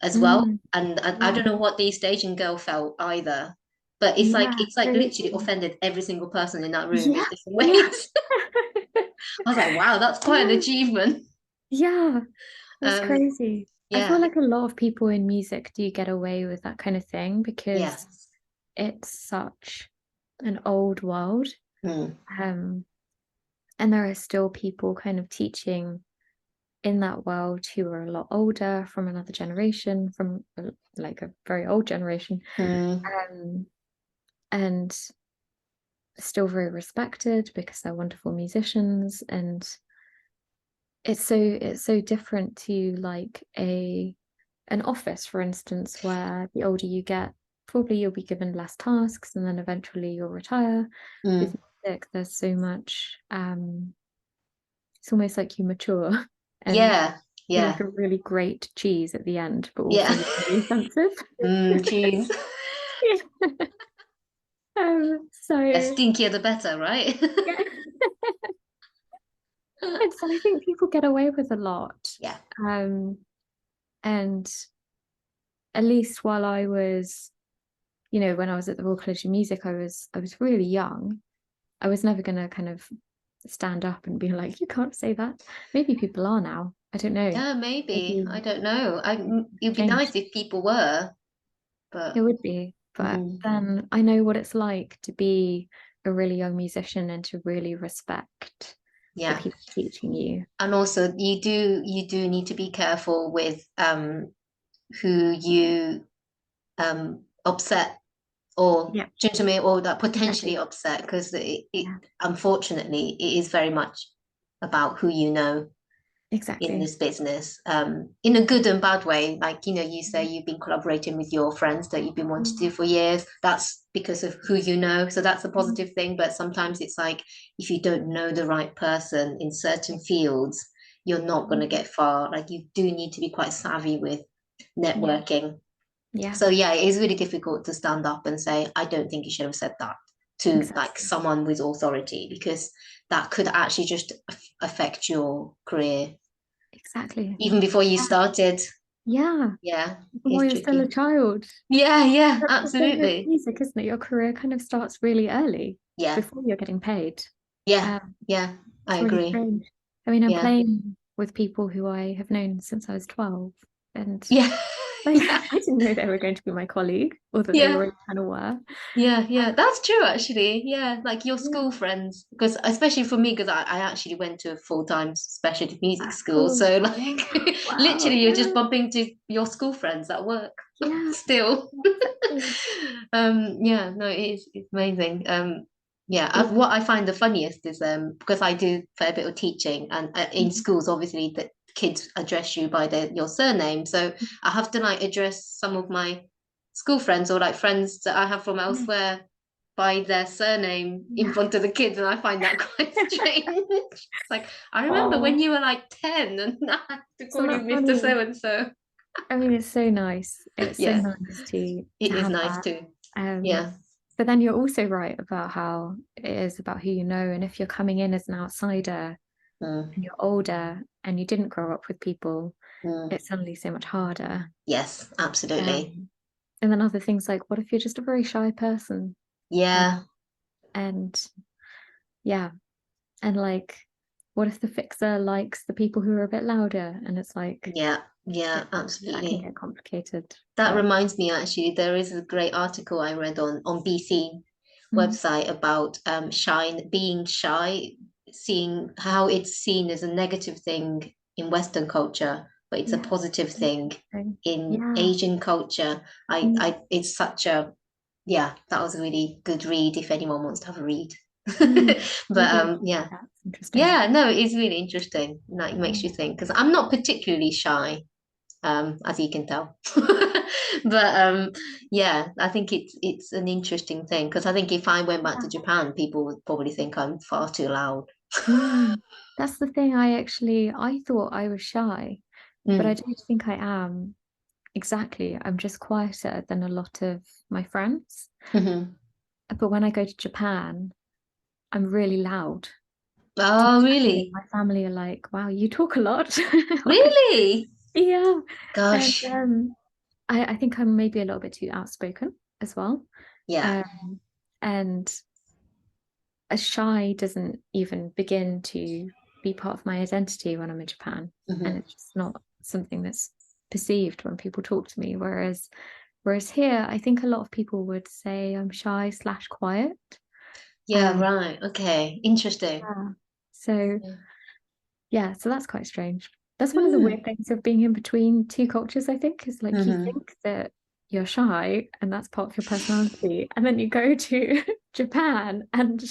as well, mm, and I don't yeah. know what the East Asian girl felt either. But Yeah, it's like literally totally. offended every single person in that room in Yeah, different yeah. ways. I was like, wow, that's quite an Yeah, achievement. yeah. That's Um, crazy. I feel yeah, like a lot of people in music do get away with that kind of thing because yes. it's such an old world. Mm, Um, and there are still people kind of teaching in that world who are a lot older, from another generation, from like a very old generation, mm, um, and still very respected because they're wonderful musicians. And it's so different to like an office, for instance, where the older you get, probably you'll be given less tasks and then eventually you'll retire. With mm. music, there's so much, it's almost like you mature and Yeah, you're like yeah, a really great cheese at the end, but also yeah. really offensive. Cheese. Yeah. The So stinkier the better, right? yeah. And so I think people get away with a lot. Yeah. Um, and at least while I was, when I was at the Royal College of Music, I was really young. I was never gonna kind of stand up and be like, you can't say that. Maybe people are now. I don't know. Yeah, maybe. I Maybe don't know. It'd be changed. nice if people were, It but would be, but mm, then I know what it's like to be a really young musician and to really respect the yeah. people teaching you. And also you do need to be careful with who you upset, or Yeah, do you know what I mean, or that potentially exactly. upset, because it Yeah, unfortunately it is very much about who you know in exactly. this business, in a good and bad way. Like, you say you've been collaborating with your friends that you've been wanting to do Mm, for years. That's because of who you know. So that's a mm, positive thing. But sometimes it's like, if you don't know the right person in certain fields, you're not going to mm. get far. Like, you do need to be quite savvy with Yeah, networking. yeah, So yeah, it is really difficult to stand up and say, I don't think you should have said that to like exactly. someone with authority, because that could actually just affect your career Exactly. even before you Yeah, yeah started. yeah. Yeah, While it's you're still a tricky. child. Yeah, yeah, That's the thing with absolutely. music, isn't it? Your career kind of starts really early Yeah, before you're getting paid. yeah, Um, yeah, I it's really agree. strange. I mean, I'm Yeah, playing with people who I have known since I was 12, and yeah, like yeah, I didn't know they were going to be my colleague, or that they yeah. already kind of were. Yeah, Um, yeah, that's true actually. Yeah, like your yeah. school friends, because especially for me, because I actually went to a full-time specialty music school. Cool. So Yeah. like Wow. literally you're just Yeah. bumping into your school friends at work Yeah. still. Exactly. Yeah, no, it's amazing. Yeah, Yeah. what I find the funniest is because I do a fair bit of teaching, and in Mhm. schools obviously the kids address you by your surname. So I have to like address some of my school friends, or like friends that I have from Yeah. elsewhere, by their surname in Yeah. front of the kids, and I find that quite strange. It's like, I remember when Oh, you were like 10 and I had to isn't call you that Mr. funny? So and so. I mean, it's so nice. It's so Yeah, nice to it is have nice that. too. Um, Yeah. but then you're also right about how it is about who you know. And if you're coming in as an outsider and you're older and you didn't grow up with people, it's suddenly so much harder. Yes, absolutely. And then other things like, what if you're just a very shy person? Yeah. And yeah. And like, what if the fixer likes the people who are a bit louder? And it's like, yeah, that can absolutely. get complicated. That reminds me, actually, there is a great article I read on BC website about being shy, seeing how it's seen as a negative thing in Western culture, but it's a positive thing in Asian culture. It's such a, that was a really good read if anyone wants to have a read. But yeah. That's interesting. Yeah, no, it's really interesting. Like, it makes you think, because I'm not particularly shy, as you can tell. But yeah, I think it's an interesting thing, because I think if I went back to Japan, people would probably think I'm far too loud. That's the thing. I thought I was shy, but I don't think I am. Exactly. I'm just quieter than a lot of my friends. But when I go to Japan, I'm really loud. Oh, really? My family are like, wow, you talk a lot. Really? Yeah. Gosh. And I think I'm maybe a little bit too outspoken as well. Yeah. And a shy doesn't even begin to be part of my identity when I'm in Japan. And it's just not something that's perceived when people talk to me. Whereas here, I think a lot of people would say I'm shy / quiet. Yeah, right. Okay. Interesting. So that's quite strange. That's one of the weird things of being in between two cultures, I think, is like you think that you're shy and that's part of your personality. And then you go to Japan and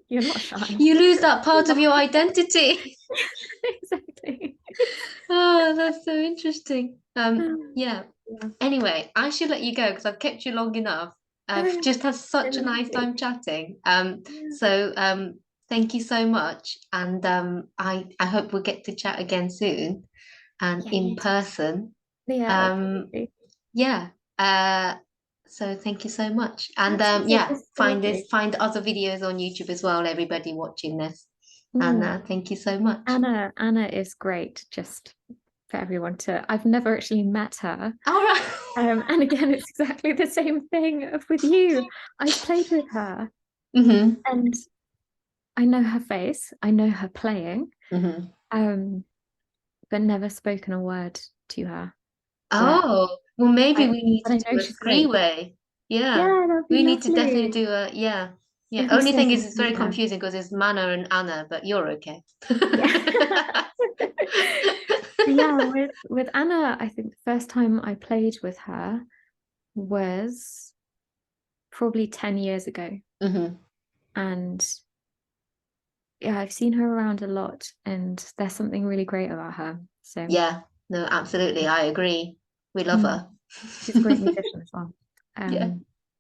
you're not shy. You lose that part of your identity. Exactly. Oh, that's so interesting. Yeah. Anyway, I should let you go because I've kept you long enough. I've just had such a nice time chatting. So thank you so much. And I hope we'll get to chat again soon and in person. Yeah, absolutely. Yeah. So thank you so much. And find other videos on YouTube as well, everybody watching this. And thank you so much. Anna is great, just for everyone to. I've never actually met her. All right. And again, it's exactly the same thing with you. I've played with her, and I know her face. I know her playing, but never spoken a word to her. Oh, well, maybe we need to do a three-way. Yeah, we need to definitely do a yeah. Only thing is, it's very confusing because it's Mana and Anna, but you're okay. Yeah, with Anna, I think the first time I played with her was probably 10 years ago. And yeah, I've seen her around a lot, and there's something really great about her. So yeah, no, absolutely, I agree. We love her. She's a great musician as well.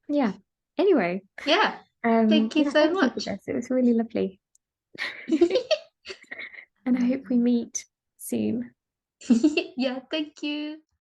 Yeah. Anyway. Yeah. Thank you so much. It was really lovely. And I hope we meet soon. Yeah, thank you.